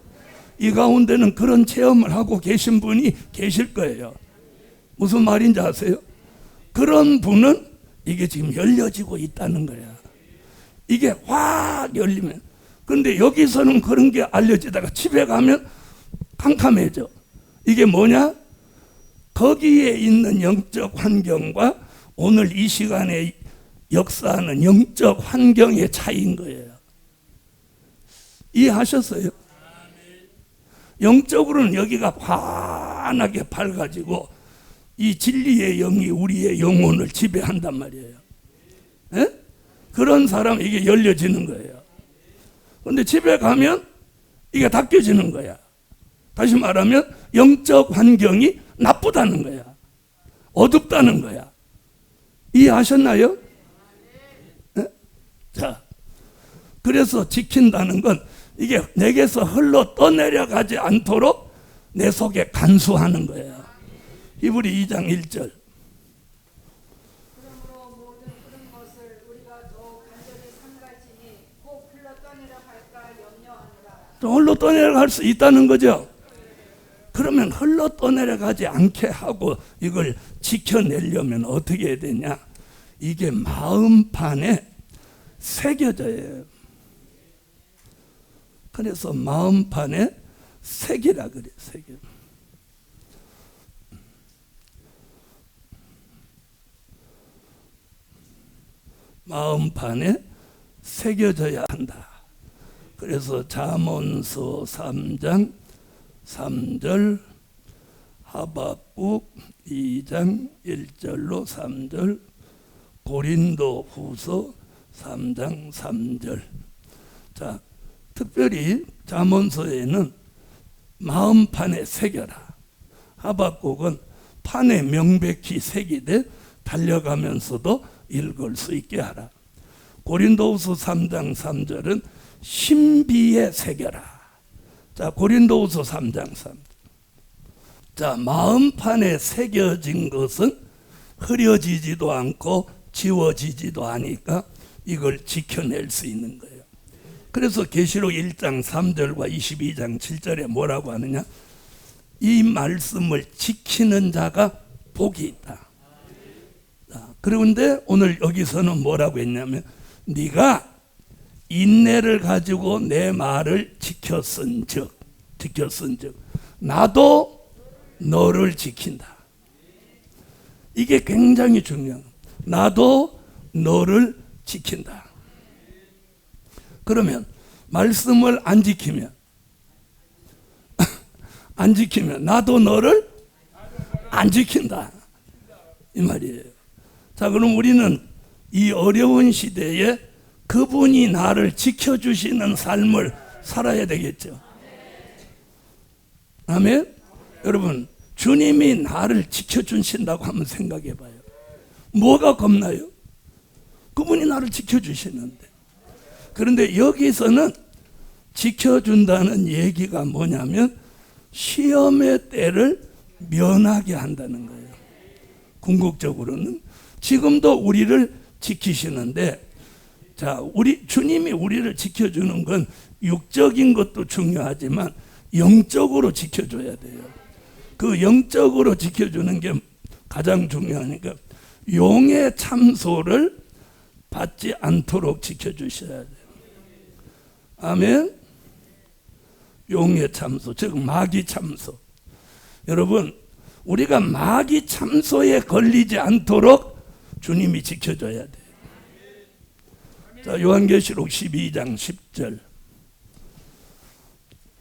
[SPEAKER 1] 이 가운데는 그런 체험을 하고 계신 분이 계실 거예요. 무슨 말인지 아세요? 그런 분은 이게 지금 열려지고 있다는 거야. 이게 확 열리면. 근데 여기서는 그런 게 알려지다가 집에 가면 캄캄해져. 이게 뭐냐? 거기에 있는 영적 환경과 오늘 이 시간에 역사하는 영적 환경의 차이인 거예요. 이해하셨어요? 영적으로는 여기가 환하게 밝아지고 이 진리의 영이 우리의 영혼을 지배한단 말이에요. 에? 그런 사람 이게 열려지는 거예요. 그런데 집에 가면 이게 닫혀지는 거야. 다시 말하면 영적 환경이 나쁘다는 거야. 어둡다는 거야. 이해하셨나요? 에? 자, 그래서 지킨다는 건 이게 내게서 흘러 떠내려가지 않도록 내 속에 간수하는 거예요. 히브리 2장 1절.
[SPEAKER 2] 그러므로 모든 그런 것을 우리가 더욱 간절히 삼갈지니 곧 흘러 떠내려갈까 염려하노라.
[SPEAKER 1] 또 흘러 떠내려갈 수 있다는 거죠. 그러면 흘러 떠내려가지 않게 하고 이걸 지켜내려면 어떻게 해야 되냐? 이게 마음판에 새겨져야 해요. 그래서 마음판에 새기라 그래, 새겨. 마음판에 새겨져야 한다. 그래서 잠언서 3장 3절, 하박국 2장 1절로 3절, 고린도 후서 3장 3절. 자, 특별히 잠언서에는 마음판에 새겨라. 하박국은 판에 명백히 새기되 달려가면서도 읽을 수 있게 하라. 고린도후서 3장 3절은 신비에 새겨라. 자, 고린도후서 3장 3절. 자, 마음판에 새겨진 것은 흐려지지도 않고 지워지지도 않으니까 이걸 지켜낼 수 있는 거예요. 그래서 계시록 1장 3절과 22장 7절에 뭐라고 하느냐? 이 말씀을 지키는 자가 복이 있다. 그런데 오늘 여기서는 뭐라고 했냐면 네가 인내를 가지고 내 말을 지켰은즉 나도 너를 지킨다. 이게 굉장히 중요한 거예요. 나도 너를 지킨다. 그러면 말씀을 안 지키면 나도 너를 안 지킨다 이 말이에요. 자, 그럼 우리는 이 어려운 시대에 그분이 나를 지켜주시는 삶을 살아야 되겠죠. 아멘. 여러분, 주님이 나를 지켜주신다고 한번 생각해 봐요. 뭐가 겁나요? 그분이 나를 지켜주시는데. 그런데 여기서는 지켜준다는 얘기가 뭐냐면 시험의 때를 면하게 한다는 거예요. 궁극적으로는 지금도 우리를 지키시는데, 자, 주님이 우리를 지켜주는 건 육적인 것도 중요하지만 영적으로 지켜줘야 돼요. 그 영적으로 지켜주는 게 가장 중요하니까 용의 참소를 받지 않도록 지켜주셔야 돼요. 아멘. 용의 참소, 즉 마귀 참소. 여러분, 우리가 마귀 참소에 걸리지 않도록 주님이 지켜줘야 돼요. 자, 요한계시록 12장 10절.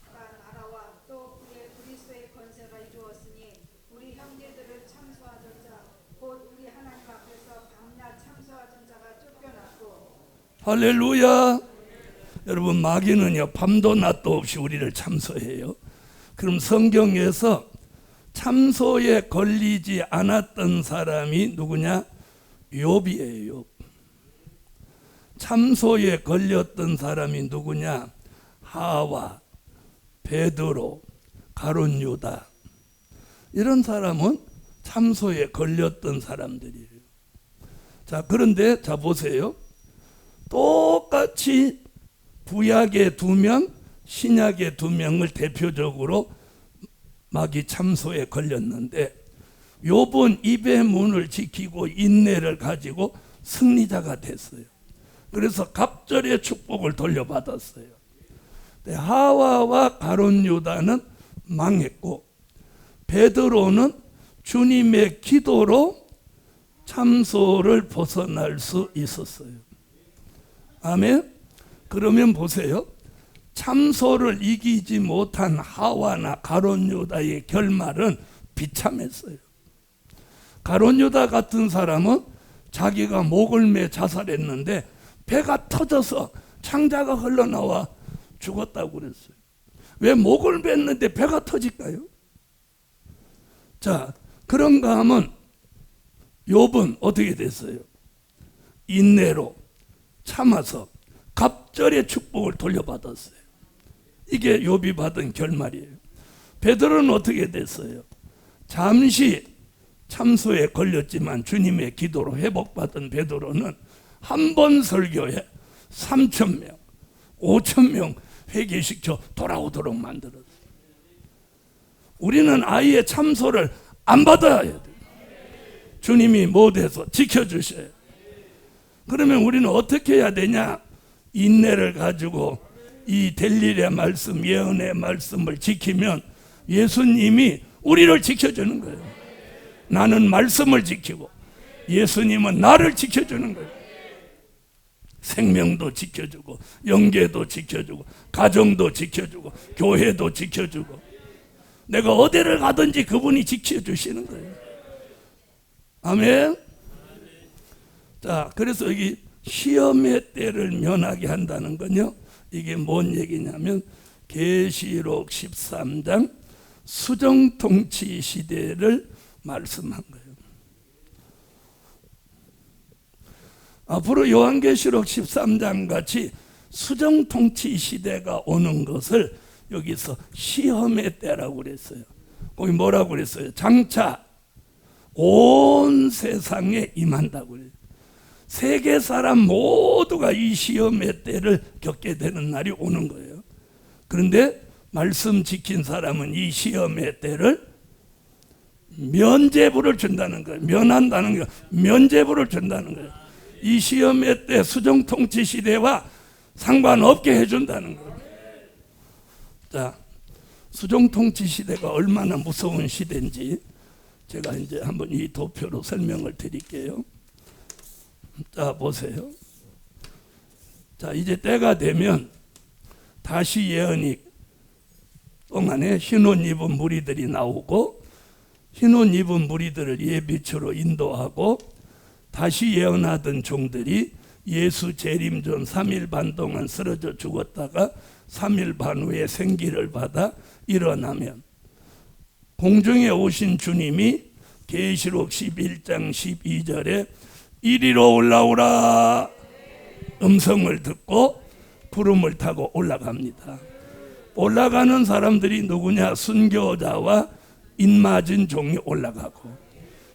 [SPEAKER 2] 나라와 또 그의 그리스도의 권세가 이루었으니 우리 형제들을 참소하던 자 곧 우리 하나님 앞에서 밤낮 참소하던 자가 쫓겨났고.
[SPEAKER 1] 할렐루야. 여러분, 마귀는요 밤도 낮도 없이 우리를 참소해요. 그럼 성경에서 참소에 걸리지 않았던 사람이 누구냐? 욥이에요. 욥. 참소에 걸렸던 사람이 누구냐? 하와, 베드로, 가룟 유다. 이런 사람은 참소에 걸렸던 사람들이에요. 자, 그런데 자 보세요. 똑같이 구약의 2명, 신약의 2명을 대표적으로 마귀 참소에 걸렸는데 욥은 입의 문을 지키고 인내를 가지고 승리자가 됐어요. 그래서 갑절의 축복을 돌려받았어요. 하와와 가룟 유다는 망했고 베드로는 주님의 기도로 참소를 벗어날 수 있었어요. 아멘. 그러면 보세요. 참소를 이기지 못한 하와나 가룟 유다의 결말은 비참했어요. 가룟 유다 같은 사람은 자기가 목을 매 자살했는데 배가 터져서 창자가 흘러나와 죽었다고 그랬어요. 왜 목을 맸는데 배가 터질까요? 자, 그런가 하면 욥은 어떻게 됐어요? 인내로 참아서 갑절의 축복을 돌려받았어요. 이게 욥이 받은 결말이에요. 베드로는 어떻게 됐어요? 잠시 참소에 걸렸지만 주님의 기도로 회복받은 베드로는 한 번 설교에 3,000명, 5,000명 회개시켜 돌아오도록 만들었어요. 우리는 아예 참소를 안 받아야 돼요. 주님이 못해서 지켜주셔요. 그러면 우리는 어떻게 해야 되냐? 인내를 가지고 이 델릴의 말씀, 예언의 말씀을 지키면 예수님이 우리를 지켜주는 거예요. 나는 말씀을 지키고 예수님은 나를 지켜주는 거예요. 생명도 지켜주고 영계도 지켜주고 가정도 지켜주고 교회도 지켜주고 내가 어디를 가든지 그분이 지켜주시는 거예요. 아멘. 자, 그래서 여기 시험의 때를 면하게 한다는 건요, 이게 뭔 얘기냐면 계시록 13장 수정통치 시대를 말씀한 거예요. 앞으로 요한계시록 13장 같이 수정통치 시대가 오는 것을 여기서 시험의 때라고 그랬어요. 거기 뭐라고 그랬어요? 장차 온 세상에 임한다고 그래요. 세계 사람 모두가 이 시험의 때를 겪게 되는 날이 오는 거예요. 그런데 말씀 지킨 사람은 이 시험의 때를 면죄부를 준다는 거예요. 면한다는 거, 면죄부를 준다는 거예요. 이 시험의 때 수정통치 시대와 상관없게 해준다는 거예요. 자, 수정통치 시대가 얼마나 무서운 시대인지 제가 이제 한번 이 도표로 설명을 드릴게요. 자, 보세요. 자, 이제 때가 되면 다시 예언이 동안에 흰옷 입은 무리들이 나오고 흰옷 입은 무리들을 예비처로 인도하고 다시 예언하던 종들이 예수 재림 전 3일 반 동안 쓰러져 죽었다가 3일 반 후에 생기를 받아 일어나면 공중에 오신 주님이 계시록 11장 12절에 이리로 올라오라 음성을 듣고 구름을 타고 올라갑니다. 올라가는 사람들이 누구냐? 순교자와 인맞은 종이 올라가고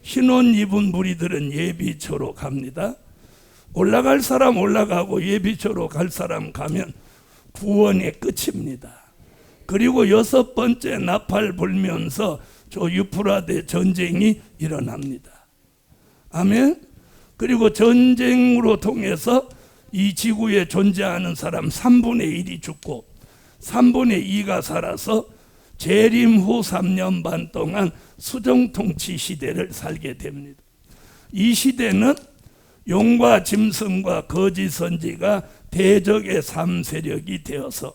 [SPEAKER 1] 흰옷 입은 무리들은 예비처로 갑니다. 올라갈 사람 올라가고 예비처로 갈 사람 가면 구원의 끝입니다. 그리고 6번째 나팔 불면서 저 유프라데 전쟁이 일어납니다. 아멘. 그리고 전쟁으로 통해서 이 지구에 존재하는 사람 3분의 1이 죽고 3분의 2가 살아서 재림 후 3년 반 동안 수정통치 시대를 살게 됩니다. 이 시대는 용과 짐승과 거짓 선지가 대적의 3세력이 되어서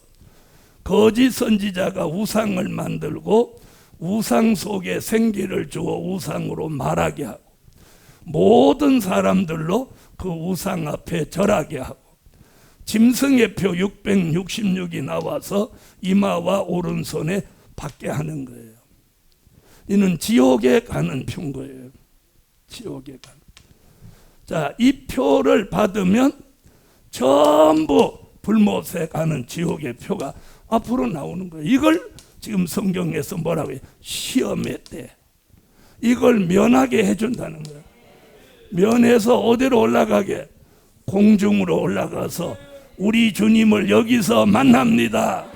[SPEAKER 1] 거짓 선지자가 우상을 만들고 우상 속에 생기를 주어 우상으로 말하게 하고 모든 사람들로 그 우상 앞에 절하게 하고 짐승의 표 666이 나와서 이마와 오른손에 받게 하는 거예요. 이는 지옥에 가는 표인 거예요. 지옥에 가는. 자, 이 표를 받으면 전부 불못에 가는 지옥의 표가 앞으로 나오는 거예요. 이걸 지금 성경에서 뭐라고 해요? 시험의 때. 이걸 면하게 해준다는 거예요. 면해서 어디로 올라가게? 공중으로 올라가서 우리 주님을 여기서 만납니다.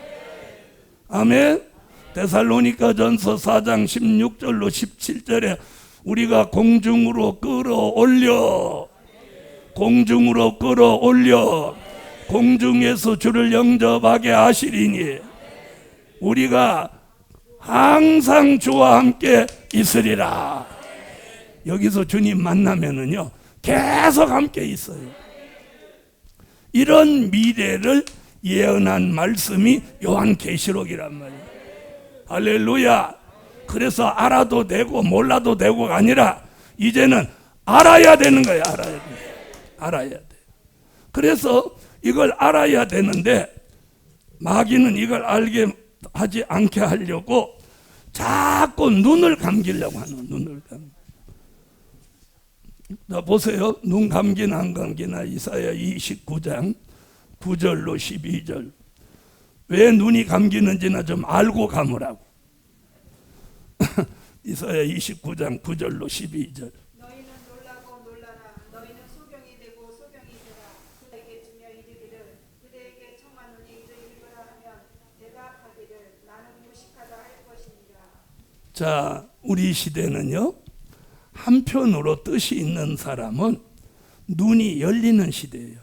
[SPEAKER 1] 아멘. 데살로니가전서 4장 16절로 17절에 우리가 공중으로 끌어올려 공중에서 주를 영접하게 하시리니 우리가 항상 주와 함께 있으리라. 여기서 주님 만나면은요 계속 함께 있어요. 이런 미래를 예언한 말씀이 요한계시록이란 말이에요. 할렐루야. 그래서 알아도 되고 몰라도 되고가 아니라 이제는 알아야 되는 거예요. 알아야 돼. 그래서 이걸 알아야 되는데 마귀는 이걸 알게 하지 않게 하려고 자꾸 눈을 감기려고 하는 눈을 감기. 자, 보세요. 눈 감기나 안 감기나 이사야 29장 9절로 12절. 왜 눈이 감기는지나 좀 알고 감으라고. 이사야 29장 9절로 12절.
[SPEAKER 2] 너희는 놀라고 놀라라. 너희는 소경이 되고 소경이 되라. 그대에게 주며 이르기를 그대에게 청한 눈이 이르기를 하면 대답하기를 나는 무식하다 할 것이니라.
[SPEAKER 1] 자, 우리 시대는요 한편으로 뜻이 있는 사람은 눈이 열리는 시대예요.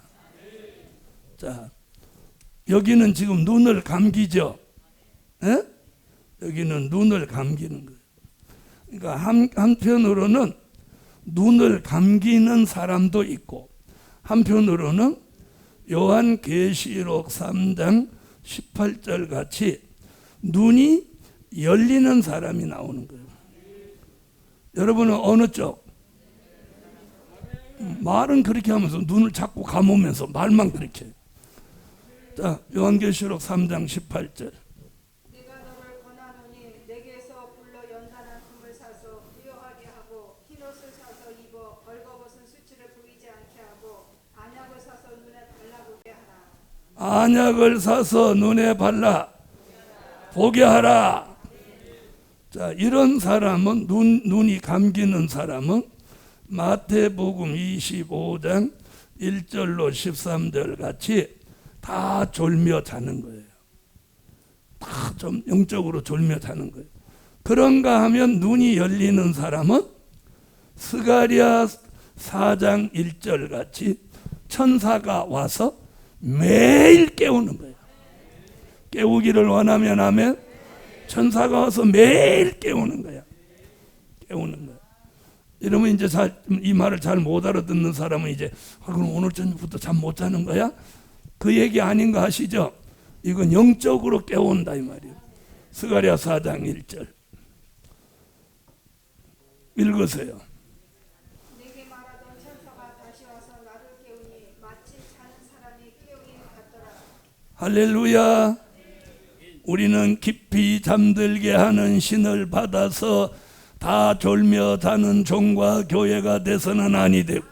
[SPEAKER 1] 자, 여기는 지금 눈을 감기죠. 에? 여기는 눈을 감기는 거예요. 그러니까 한편으로는 눈을 감기는 사람도 있고 한편으로는 요한계시록 3장 18절 같이 눈이 열리는 사람이 나오는 거예요. 여러분은 어느 쪽? 말은 그렇게 하면서 눈을 자꾸 감으면서 말만 그렇게 해요. 자, 요한계시록 3장 18절.
[SPEAKER 2] 내가 너를 권하노니 내게서 불러 연단한 금을 사서 부여하게 하고 흰옷을 사서 입어 벌거벗은 수치를 보이지 않게 하고 안약을 사서 눈에 발라보게 하라.
[SPEAKER 1] 안약을 사서 눈에 발라 보게 하라. 자, 이런 사람은 눈이 감기는 사람은 마태복음 25장 1절로 13절 같이 다 졸며 자는 거예요. 다 좀 영적으로 졸며 자는 거예요. 그런가 하면 눈이 열리는 사람은 스가랴 4장 1절 같이 천사가 와서 매일 깨우는 거예요. 깨우기를 원하면 하면 천사가 와서 매일 깨우는 거야. 깨우는 거야. 이러면 이제 이 말을 잘 못 알아듣는 사람은 이제 그럼 오늘 저녁부터 잠 못 자는 거야? 그 얘기 아닌 거 아시죠? 이건 영적으로 깨운다 이 말이에요. 스가랴 4장 1절 읽으세요.
[SPEAKER 2] 내게 말하던 천사가 다시 와서 나를 깨우니 마치 자는 사람이 깨우긴 같더라.
[SPEAKER 1] 할렐루야. 우리는 깊이 잠들게 하는 신을 받아서 다 졸며 자는 종과 교회가 돼서는 아니 되고,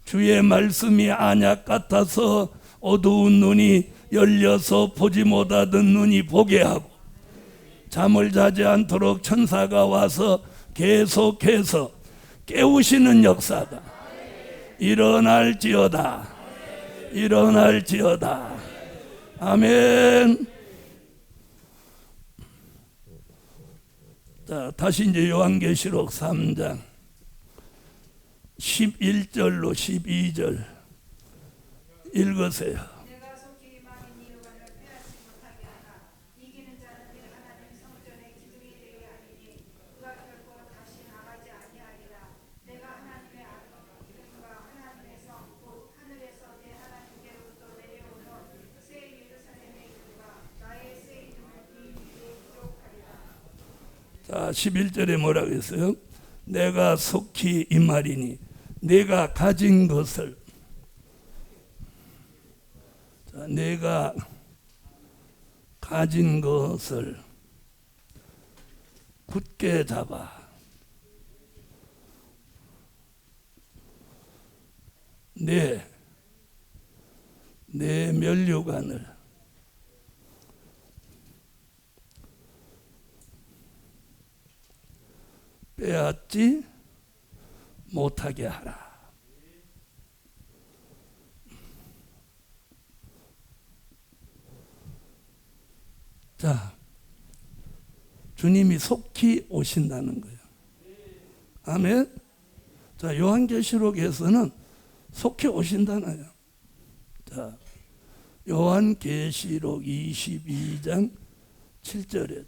[SPEAKER 1] 주의 말씀이 안약 같아서 어두운 눈이 열려서 보지 못하던 눈이 보게 하고, 잠을 자지 않도록 천사가 와서 계속해서 깨우시는 역사가 일어날지어다. 일어날지어다. 아멘. 자, 다시 이제 요한계시록 3장 11절로 12절 읽으세요.
[SPEAKER 2] 내가 속히 망인 이유관을 빼앗지 못하게 하나 이기는 자는 내 하나님 성전의 기둥이 되게 하리니 그가 결코 다시 나가지 아니하리라. 내가 하나님의 이름과 하나님의 성 곧 하늘에서 내 하나님께로부터 내려오는 새 예루살렘의 이름과 나의 새 이름을 이 위에 기록하리라.
[SPEAKER 1] 자, 11절에 뭐라고 했어요? 내가 속히 이 말이니 내가 가진 것을, 자, 내가 가진 것을 굳게 잡아 내 면류관을 빼앗지 못하게 하라. 자, 주님이 속히 오신다는 거예요. 아멘. 자, 요한계시록에서는 속히 오신다나요. 자, 요한계시록 22장 7절에도,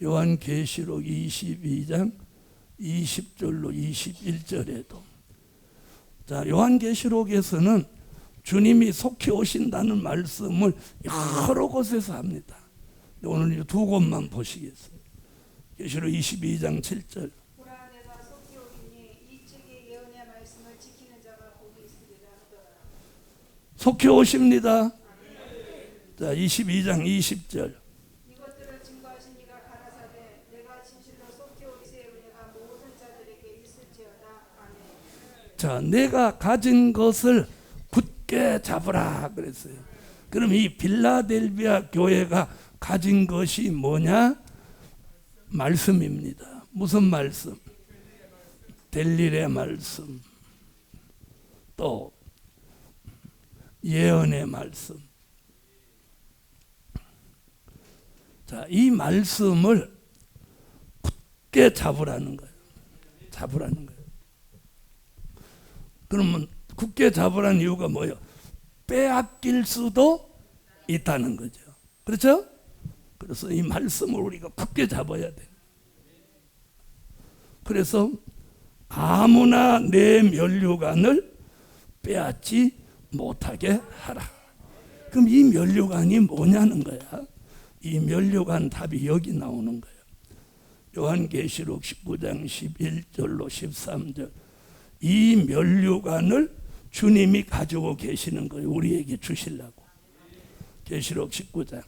[SPEAKER 1] 요한계시록 22장 20절로 21절에도, 자, 요한계시록에서는 주님이 속히 오신다는 말씀을 여러 곳에서 합니다. 오늘 두 곳만 보시겠습니다. 계시록 22장 7절.
[SPEAKER 2] 보라 내가 속히 오리니 이 책의 예언의 말씀을 지키는 자가 복이 있으리라 하더라.
[SPEAKER 1] 속히 오십니다. 자, 22장 20절.
[SPEAKER 2] 이것들을 증거하신 이가 가라사대 내가 진실로 속히 오리 새 은혜가 모든 자들에게 있을지어다. 아멘.
[SPEAKER 1] 자, 내가 가진 것을 굳게 잡으라 그랬어요. 그럼 이 빌라델비아 교회가 가진 것이 뭐냐? 말씀입니다. 무슨 말씀? 델릴의 말씀, 또 예언의 말씀. 자, 이 말씀을 굳게 잡으라는 거예요. 잡으라는 거예요. 그러면 굳게 잡으라는 이유가 뭐예요? 빼앗길 수도 있다는 거죠. 그렇죠? 그래서 이 말씀을 우리가 굳게 잡아야 돼. 그래서 아무나 내 면류관을 빼앗지 못하게 하라. 그럼 이 면류관이 뭐냐는 거야? 이 면류관 답이 여기 나오는 거예요. 요한계시록 19장 11절로 13절. 이 면류관을 주님이 가지고 계시는 거예요. 우리에게 주시려고. 계시록 19장.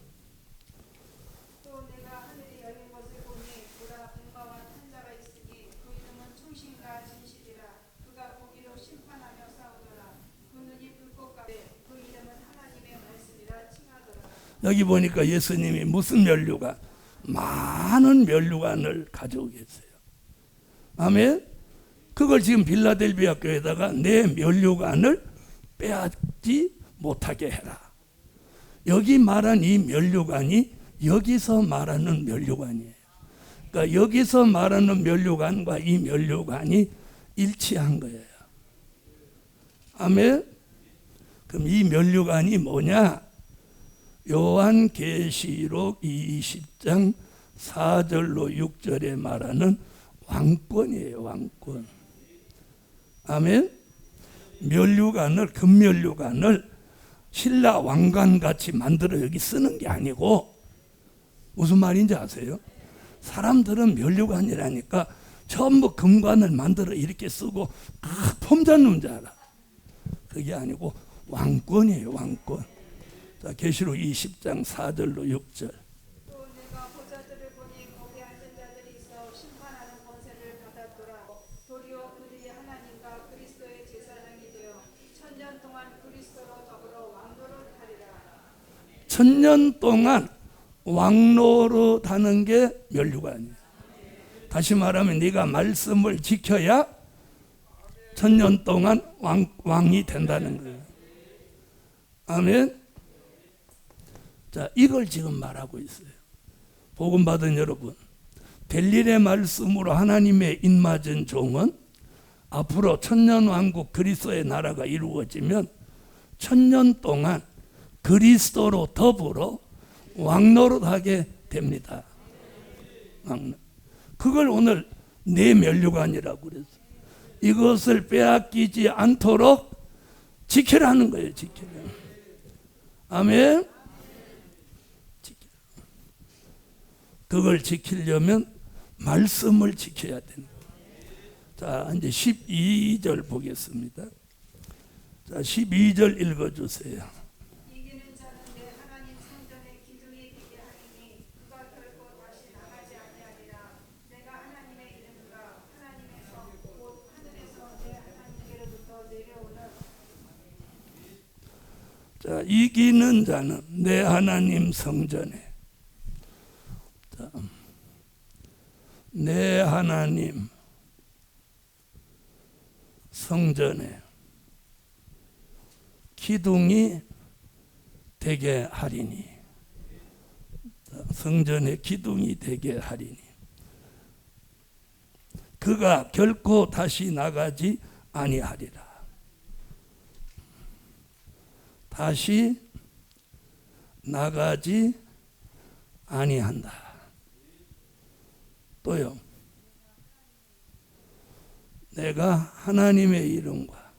[SPEAKER 2] 또 내가 하늘이 열린 것을 보니 보라 공가와 한 자가 있으니 그 이름은 충신과 진실이라. 그가 고기로 심판하며 싸우더라. 그 눈이 불꽃 같되 그 이름은 하나님의 말씀이라 칭하더라.
[SPEAKER 1] 여기 보니까 예수님이 무슨 면류관? 많은 면류관을 가지고 계세요. 아멘. 그걸 지금 빌라델비아 교회에다가 내 면류관을 빼앗지 못하게 해라. 여기 말한 이 면류관이 여기서 말하는 면류관이에요. 그러니까 여기서 말하는 면류관과 이 면류관이 일치한 거예요. 아멘. 그럼 이 면류관이 뭐냐? 요한계시록 20장 4절로 6절에 말하는 왕권이에요. 왕권. 아멘. 면류관을, 금면류관을 신라 왕관같이 만들어 여기 쓰는 게 아니고, 무슨 말인지 아세요? 사람들은 면류관이라니까 전부 금관을 만들어 이렇게 쓰고 폼 잡는 줄 알아. 그게 아니고 왕권이에요. 왕권. 자, 계시록 20장 4절로 6절.
[SPEAKER 2] 또 내가 보좌들을 보니 거기 앉은 자들이 있어 심판하는 권세를 받았더라. 도리어 그들이 하나님과 그리스도의 제사장이 되어 천년 동안 그리스도로 더불어 왕노릇하리라.
[SPEAKER 1] 천년 동안 왕노릇하는 게 면류관이에요. 다시 말하면 네가 말씀을 지켜야 천년 동안 왕이 된다는 거예요. 아멘. 자, 이걸 지금 말하고 있어요. 복음 받은 여러분, 될 일의 말씀으로 하나님의 입맞은 종은 앞으로 천년왕국 그리스도의 나라가 이루어지면 천년 동안 그리스도로 더불어 왕노릇하게 됩니다. 그걸 오늘 내 면류관이라고 그랬어요. 이것을 빼앗기지 않도록 지키라는 거예요. 지키라. 아멘. 그걸 지키려면 말씀을 지켜야 되는 거예요. 자, 이제 12절 보겠습니다. 자, 12절 읽어주세요.
[SPEAKER 2] 이기는 자는 내 하나님 성전의 기둥이 되게 하리니 그가 결코 다시 나가지 아니하리라. 내가 하나님의 이름과 하나님의 성 곧 하늘에서 내 하나님께로부터 내려오는.
[SPEAKER 1] 자, 이기는 자는 내 하나님 성전에, 자, 내 하나님 성전에 기둥이 되게 하리니, 성전에 기둥이 되게 하리니 그가 결코 다시 나가지 아니하리라. 다시 나가지 아니한다. 또요, 내가 하나님의 이름과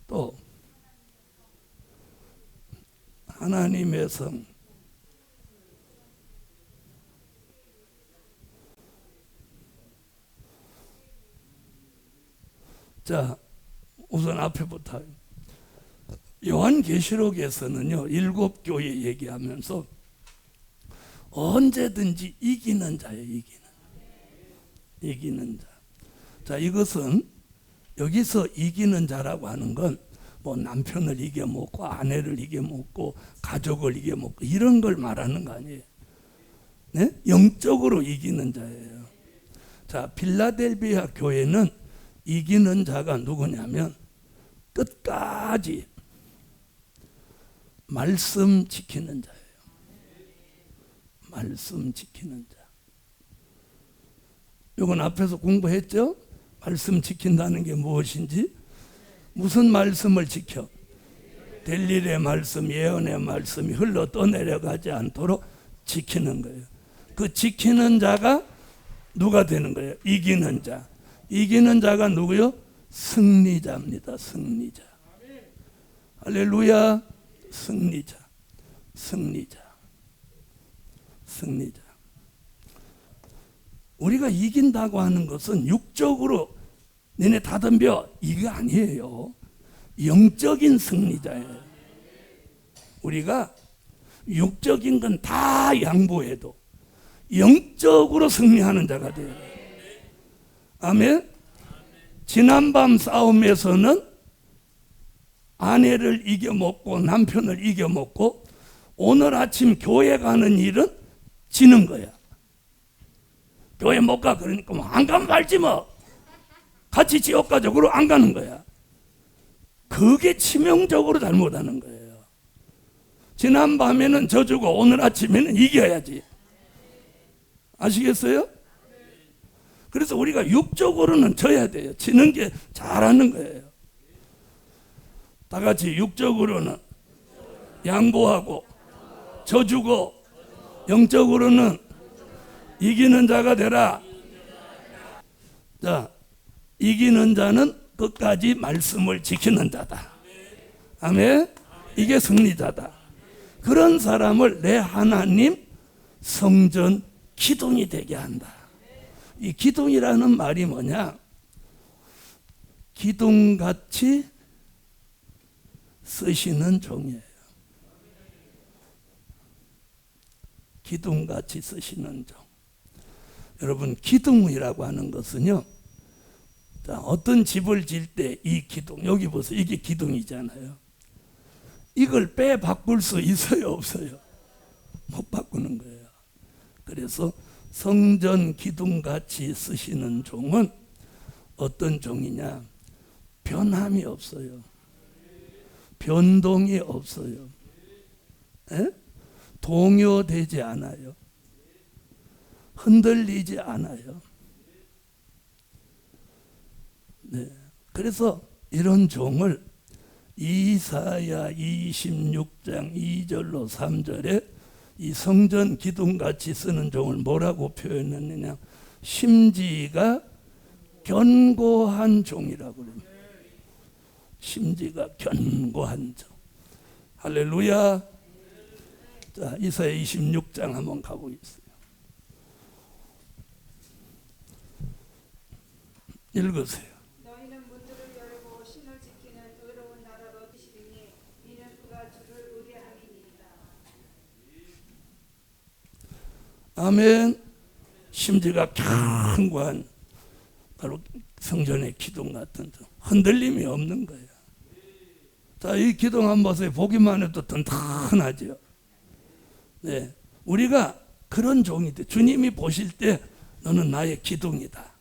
[SPEAKER 1] 또 하나님의 성, 자, 우선 앞에부터 요한계시록에서는요, 7교회 얘기하면서 언제든지 이기는 자예요. 이기는 자. 자, 이것은 여기서 이기는 자라고 하는 건 뭐 남편을 이겨먹고 아내를 이겨먹고 가족을 이겨먹고 이런 걸 말하는 거 아니에요. 네? 영적으로 이기는 자예요. 자, 필라델비아 교회는 이기는 자가 누구냐면 끝까지 말씀 지키는 자예요. 말씀 지키는 자. 이건 앞에서 공부했죠? 말씀 지킨다는 게 무엇인지. 무슨 말씀을 지켜? 될 일의 말씀, 예언의 말씀이 흘러 떠내려가지 않도록 지키는 거예요. 그 지키는 자가 누가 되는 거예요? 이기는 자. 이기는 자가 누구요? 승리자입니다. 승리자. 할렐루야. 승리자. 승리자. 승리자. 우리가 이긴다고 하는 것은 육적으로 너네 다 덤벼 이게 아니에요. 영적인 승리자예요. 우리가 육적인 건 다 양보해도 영적으로 승리하는 자가 돼요. 아멘. 지난밤 싸움에서는 아내를 이겨먹고 남편을 이겨먹고 오늘 아침 교회 가는 일은 지는 거야. 교회 못 가 그러니까 뭐 안 가면 말지 뭐. 같이 지옥 가족으로 안 가는 거야. 그게 치명적으로 잘못하는 거예요. 지난 밤에는 져주고 오늘 아침에는 이겨야지. 아시겠어요? 그래서 우리가 육적으로는 져야 돼요. 지는 게 잘하는 거예요. 다 같이 육적으로는 양보하고 져주고 영적으로는 이기는 자가 되라. 자, 이기는 자는 끝까지 말씀을 지키는 자다. 아멘. 이게 승리자다. 그런 사람을 내 하나님 성전 기둥이 되게 한다. 이 기둥이라는 말이 뭐냐? 기둥같이 쓰시는 종이에요. 기둥같이 쓰시는 종. 여러분, 기둥이라고 하는 것은요, 자, 어떤 집을 질 때 이 기둥, 여기 보세요. 이게 기둥이잖아요. 이걸 빼 바꿀 수 있어요, 없어요? 못 바꾸는 거예요. 그래서 성전 기둥같이 쓰시는 종은 어떤 종이냐? 변함이 없어요. 변동이 없어요. 에? 동요되지 않아요. 흔들리지 않아요. 네. 그래서 이런 종을 이사야 26장 2절로 3절에 이 성전 기둥같이 쓰는 종을 뭐라고 표현했느냐? 심지가 견고한 종이라고 그래요. 심지가 견고한 종. 할렐루야. 자, 이사야 26장 한번 가보겠어요. 읽으세요.
[SPEAKER 2] 너희는 문들을 열고 신을 지키는 의로운 나라로 드시리니 이는 그가 주를 의뢰함이니이다.
[SPEAKER 1] 아멘. 심지가 견고한 바로 성전의 기둥 같은 종. 흔들림이 없는 거예요. 자, 이 기둥 한번 보세요. 보기만 해도 튼튼하죠. 네, 우리가 그런 종이 돼. 주님이 보실 때 너는 나의 기둥이다.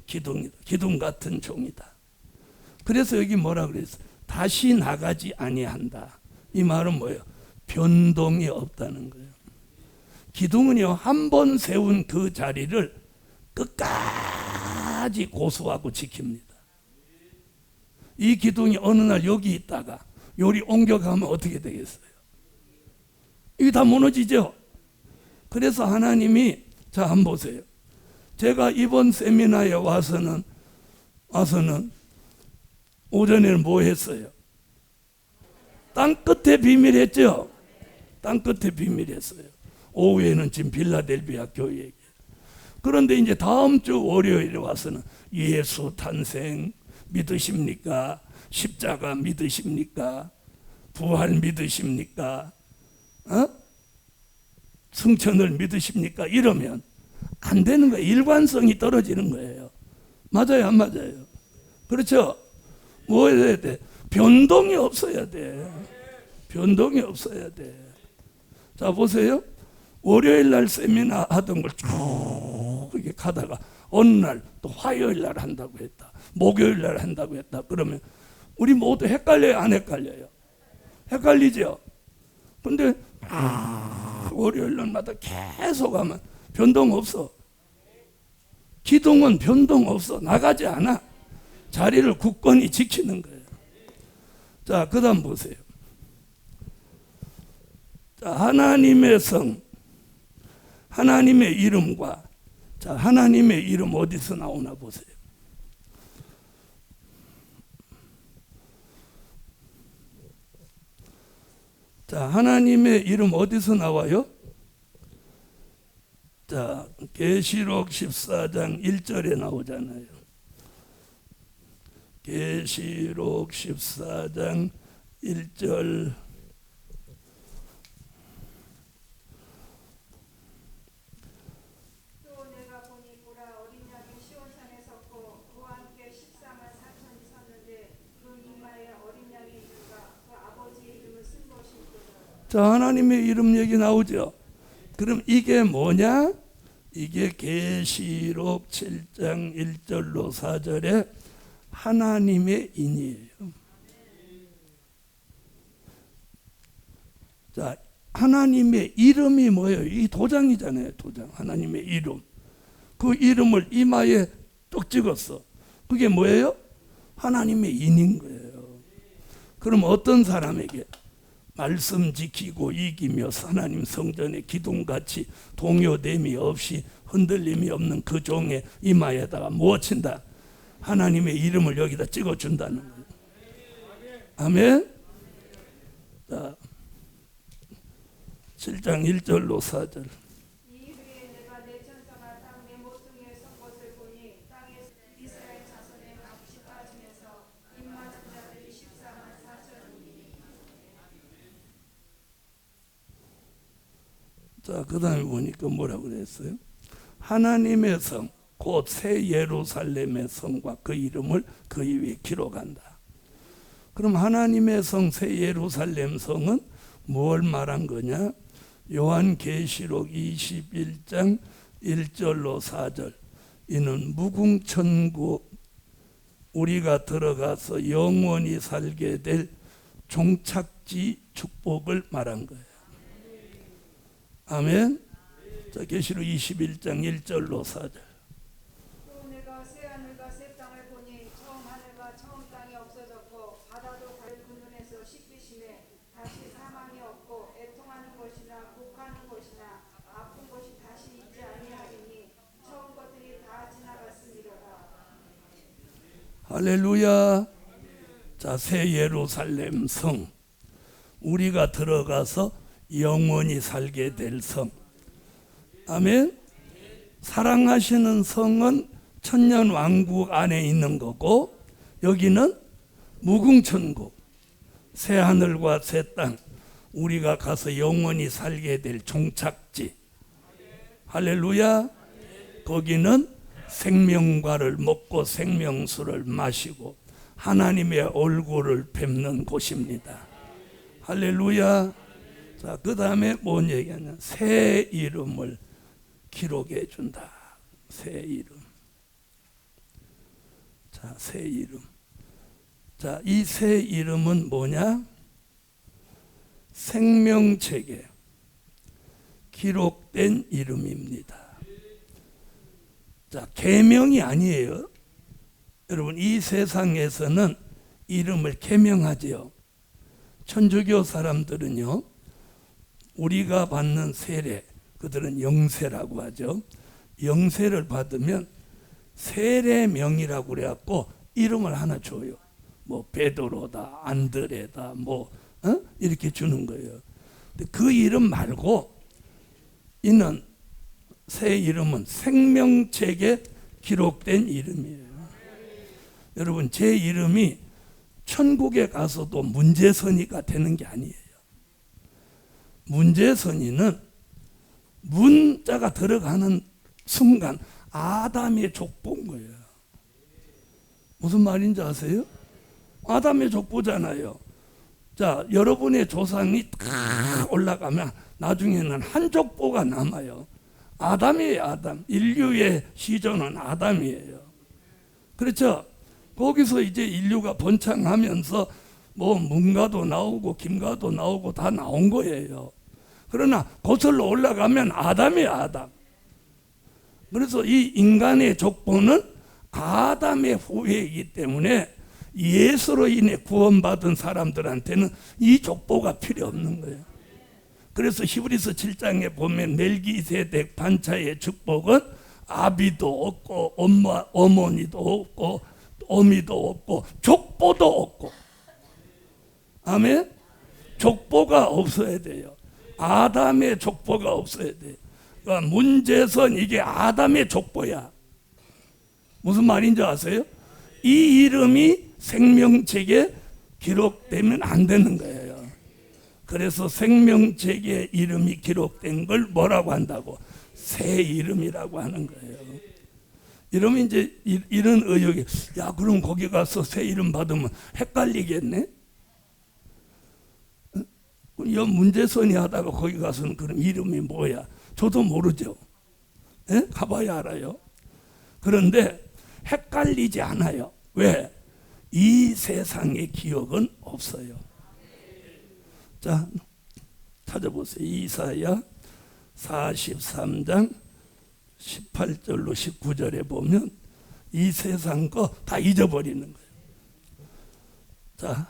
[SPEAKER 1] 기둥이다. 기둥 같은 종이다. 그래서 여기 뭐라 그랬어요? 다시 나가지 아니한다. 이 말은 뭐예요? 변동이 없다는 거예요. 기둥은요, 한 번 세운 그 자리를 끝까지 고수하고 지킵니다. 이 기둥이 어느 날 여기 있다가 요리 옮겨가면 어떻게 되겠어요? 이게 다 무너지죠? 그래서 하나님이, 자, 한번 보세요. 제가 이번 세미나에 와서는 오전에는 뭐 했어요? 땅끝의 비밀 했죠? 땅끝의 비밀 했어요. 오후에는 지금 빌라델비아 교회에. 그런데 이제 다음 주 월요일에 와서는 예수 탄생 믿으십니까? 십자가 믿으십니까? 부활 믿으십니까? 승천을 믿으십니까? 이러면 안 되는 거예요. 일관성이 떨어지는 거예요. 맞아요, 안 맞아요? 그렇죠? 뭐 해야 돼? 변동이 없어야 돼. 변동이 없어야 돼. 자, 보세요. 월요일 날 세미나 하던 걸 쭉 이렇게 가다가 어느 날 또 화요일 날 한다고 했다. 목요일 날 한다고 했다. 그러면 우리 모두 헷갈려요, 안 헷갈려요? 헷갈리죠? 근데 월요일 날마다 계속 하면 변동 없어. 기둥은 변동 없어. 나가지 않아. 자리를 굳건히 지키는 거예요. 자, 그 다음 보세요. 자, 하나님의 성, 하나님의 이름과, 자, 하나님의 이름 어디서 나오나 보세요. 자, 하나님의 이름 어디서 나와요? 자, 계시록 14장 1절에 나오잖아요. 계시록 14장 1절.
[SPEAKER 2] 또 내가 보니 보라 어린 양이 시온산에 섰고 그와 함께 14만 4천이 섰는데 그 이마에 어린 양의 이름과 그 아버지의 이름을 쓴 것이 있도다.
[SPEAKER 1] 자, 하나님의 이름 얘기 나오죠. 그럼 이게 뭐냐? 이게 계시록 7장 1절로 4절에 하나님의 인이에요. 자, 하나님의 이름이 뭐예요? 이 도장이잖아요. 도장. 하나님의 이름. 그 이름을 이마에 뚝 찍었어. 그게 뭐예요? 하나님의 인인 거예요. 그럼 어떤 사람에게 말씀 지키고 이기며 하나님 성전의 기둥같이 동요됨이 없이 흔들림이 없는 그 종의 이마에다가 무엇친다? 하나님의 이름을 여기다 찍어준다는 거예요. 아멘. 자, 7장 1절로 4절.
[SPEAKER 2] 이후에 내가 내 천사가 땅 내 모퉁이에 선 것을 보니 땅에 이스라엘 자손의 값이 빠지면서 입맞은 자들이 14만 4천이니.
[SPEAKER 1] 자, 그 다음에 보니까 뭐라고 그랬어요? 하나님의 성, 곧 새 예루살렘의 성과 그 이름을 그 위에 기록한다. 그럼 하나님의 성, 새 예루살렘 성은 뭘 말한 거냐? 요한계시록 21장 1절로 4절. 이는 무궁천국, 우리가 들어가서 영원히 살게 될 종착지 축복을 말한 거예요. 아멘. 자, 계시록 21장 1절로 4절.
[SPEAKER 2] 또 내가 새 하늘과 새 땅을 보니 처음 하늘과 처음 땅이 없어졌고 바다도 그 눈에서 씻기심에 다시 사망이 없고 애통하는 것이나 곡하는 것이나 아픈 것이 다시 있지 아니하리니 처음 것들이 다 지나갔음이로다.
[SPEAKER 1] 할렐루야. 자, 새 예루살렘 성, 우리가 들어가서 영원히 살게 될 성. 아멘. 사랑하시는 성은 천년 왕국 안에 있는 거고, 여기는 무궁천국, 새 하늘과 새 땅, 우리가 가서 영원히 살게 될 종착지. 할렐루야. 거기는 생명과를 먹고 생명수를 마시고 하나님의 얼굴을 뵙는 곳입니다. 할렐루야. 자, 그 다음에 뭔 얘기하냐? 새 이름을 기록해 준다. 새 이름. 자, 새 이름. 자, 이 새 이름은 뭐냐? 생명책에 기록된 이름입니다. 자, 계명이 아니에요. 여러분, 이 세상에서는 이름을 계명하지요. 천주교 사람들은요, 우리가 받는 세례, 그들은 영세라고 하죠. 영세를 받으면 세례명이라고 그래갖고 이름을 하나 줘요. 뭐 베드로다, 안드레다, 뭐 이렇게 주는 거예요. 근데 그 이름 말고 이는 새 이름은 생명책에 기록된 이름이에요. 여러분, 제 이름이 천국에 가서도 문제선이가 되는 게 아니에요. 문제선이는 문자가 들어가는 순간 아담의 족보인 거예요. 무슨 말인지 아세요? 아담의 족보잖아요. 자, 여러분의 조상이 다 올라가면 나중에는 한 족보가 남아요. 아담이에요, 아담. 인류의 시조는 아담이에요. 그렇죠? 거기서 이제 인류가 번창하면서 뭐 문가도 나오고 김가도 나오고 다 나온 거예요. 그러나 거슬러 올라가면 아담이에요, 아담. 그래서 이 인간의 족보는 아담의 후예이기 때문에 예수로 인해 구원받은 사람들한테는 이 족보가 필요 없는 거예요. 그래서 히브리서 7장에 보면 멜기세덱 반차의 축복은 아비도 없고 어머니도 없고 어미도 없고 족보도 없고. 아멘. 족보가 없어야 돼요. 아담의 족보가 없어야 돼요. 그러니까 문제선, 이게 아담의 족보야. 무슨 말인지 아세요? 이 이름이 생명책에 기록되면 안 되는 거예요. 그래서 생명책에 이름이 기록된 걸 뭐라고 한다고? 새 이름이라고 하는 거예요. 이러면 이제 이런 의혹이, 야, 그럼 거기 가서 새 이름 받으면 헷갈리겠네? 여 문제선이 하다가 거기 가서는 그럼 이름이 뭐야? 저도 모르죠. 에? 가봐야 알아요. 그런데 헷갈리지 않아요. 왜? 이 세상의 기억은 없어요. 자, 찾아보세요. 이사야 43장 18절로 19절에 보면 이 세상 거 다 잊어버리는 거예요. 자,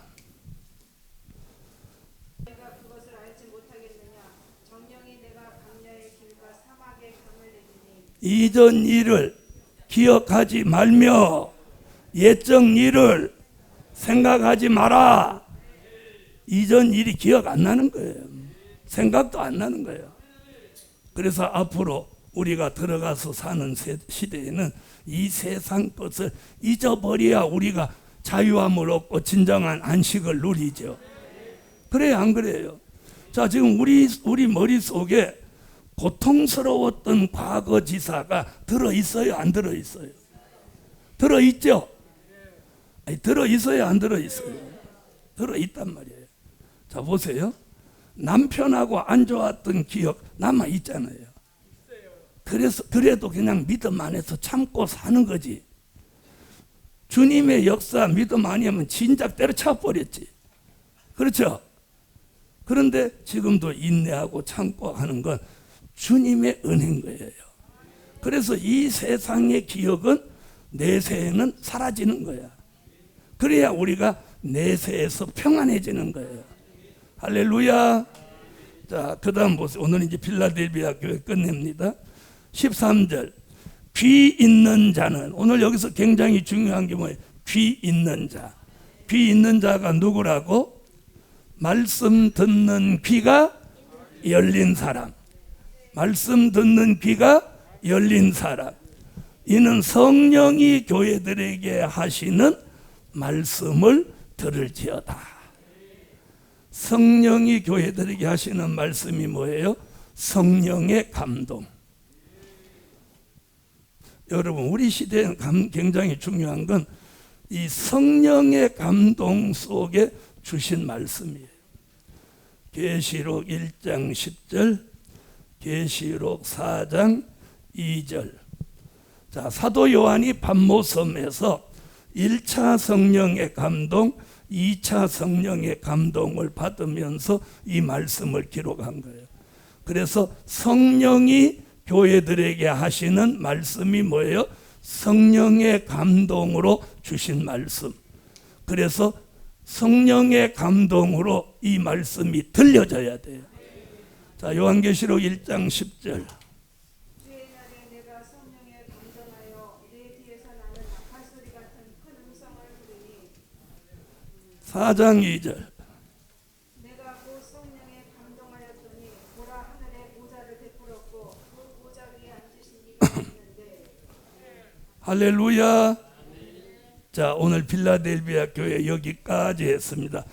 [SPEAKER 2] 내가 그것을 알지 못하겠느냐 정령이 내가 광야의 길과 사막의 강을 내리니
[SPEAKER 1] 이전 일을 기억하지 말며 옛적 일을 생각하지 마라. 이전 일이 기억 안 나는 거예요. 생각도 안 나는 거예요. 그래서 앞으로 우리가 들어가서 사는 시대에는 이 세상 것을 잊어버려야 우리가 자유함을 얻고 진정한 안식을 누리죠. 그래요, 안 그래요? 자, 지금 우리 머릿속에 고통스러웠던 과거지사가 들어있어요, 안 들어있어요? 들어있죠? 아니, 들어있어요, 안 들어있어요? 들어있단 말이에요. 자, 보세요. 남편하고 안 좋았던 기억 남아있잖아요. 그래도 그냥 믿음 안에서 참고 사는 거지. 주님의 역사 믿음 아니면 진작 때려쳐버렸지. 그렇죠? 그런데 지금도 인내하고 참고 하는 건 주님의 은혜인 거예요. 그래서 이 세상의 기억은 내세에는 사라지는 거야. 그래야 우리가 내세에서 평안해지는 거예요. 할렐루야. 자, 그 다음 보세요. 오늘 이제 필라델비아 교회 끝냅니다. 13절. 귀 있는 자는, 오늘 여기서 굉장히 중요한 게 뭐예요? 귀 있는 자. 귀 있는 자가 누구라고? 말씀 듣는 귀가 열린 사람. 말씀 듣는 귀가 열린 사람. 이는 성령이 교회들에게 하시는 말씀을 들을지어다. 성령이 교회들에게 하시는 말씀이 뭐예요? 성령의 감동. 여러분, 우리 시대에는 굉장히 중요한 건 이 성령의 감동 속에 주신 말씀이에요. 계시록 1장 10절, 계시록 4장 2절. 자, 사도 요한이 patmos섬에서 1차 성령의 감동, 2차 성령의 감동을 받으면서 이 말씀을 기록한 거예요. 그래서 성령이 교회들에게 하시는 말씀이 뭐예요? 성령의 감동으로 주신 말씀. 그래서 성령의 감동으로 이 말씀이 들려져야 돼요. 자, 요한계시록 1장 10절.
[SPEAKER 2] 주의 날에 내가 성령에 감동하여 내 뒤에서 나는 나팔 소리 같은 큰 음성을 들으니
[SPEAKER 1] 4장 2절.
[SPEAKER 2] 내가 곧 성령에 감동하였더니 보라 하늘에 보좌를 베풀었고 그 보좌 위에 앉으신 이가 있는데
[SPEAKER 1] 할렐루야. 자, 오늘 필라델비아 교회 여기까지 했습니다.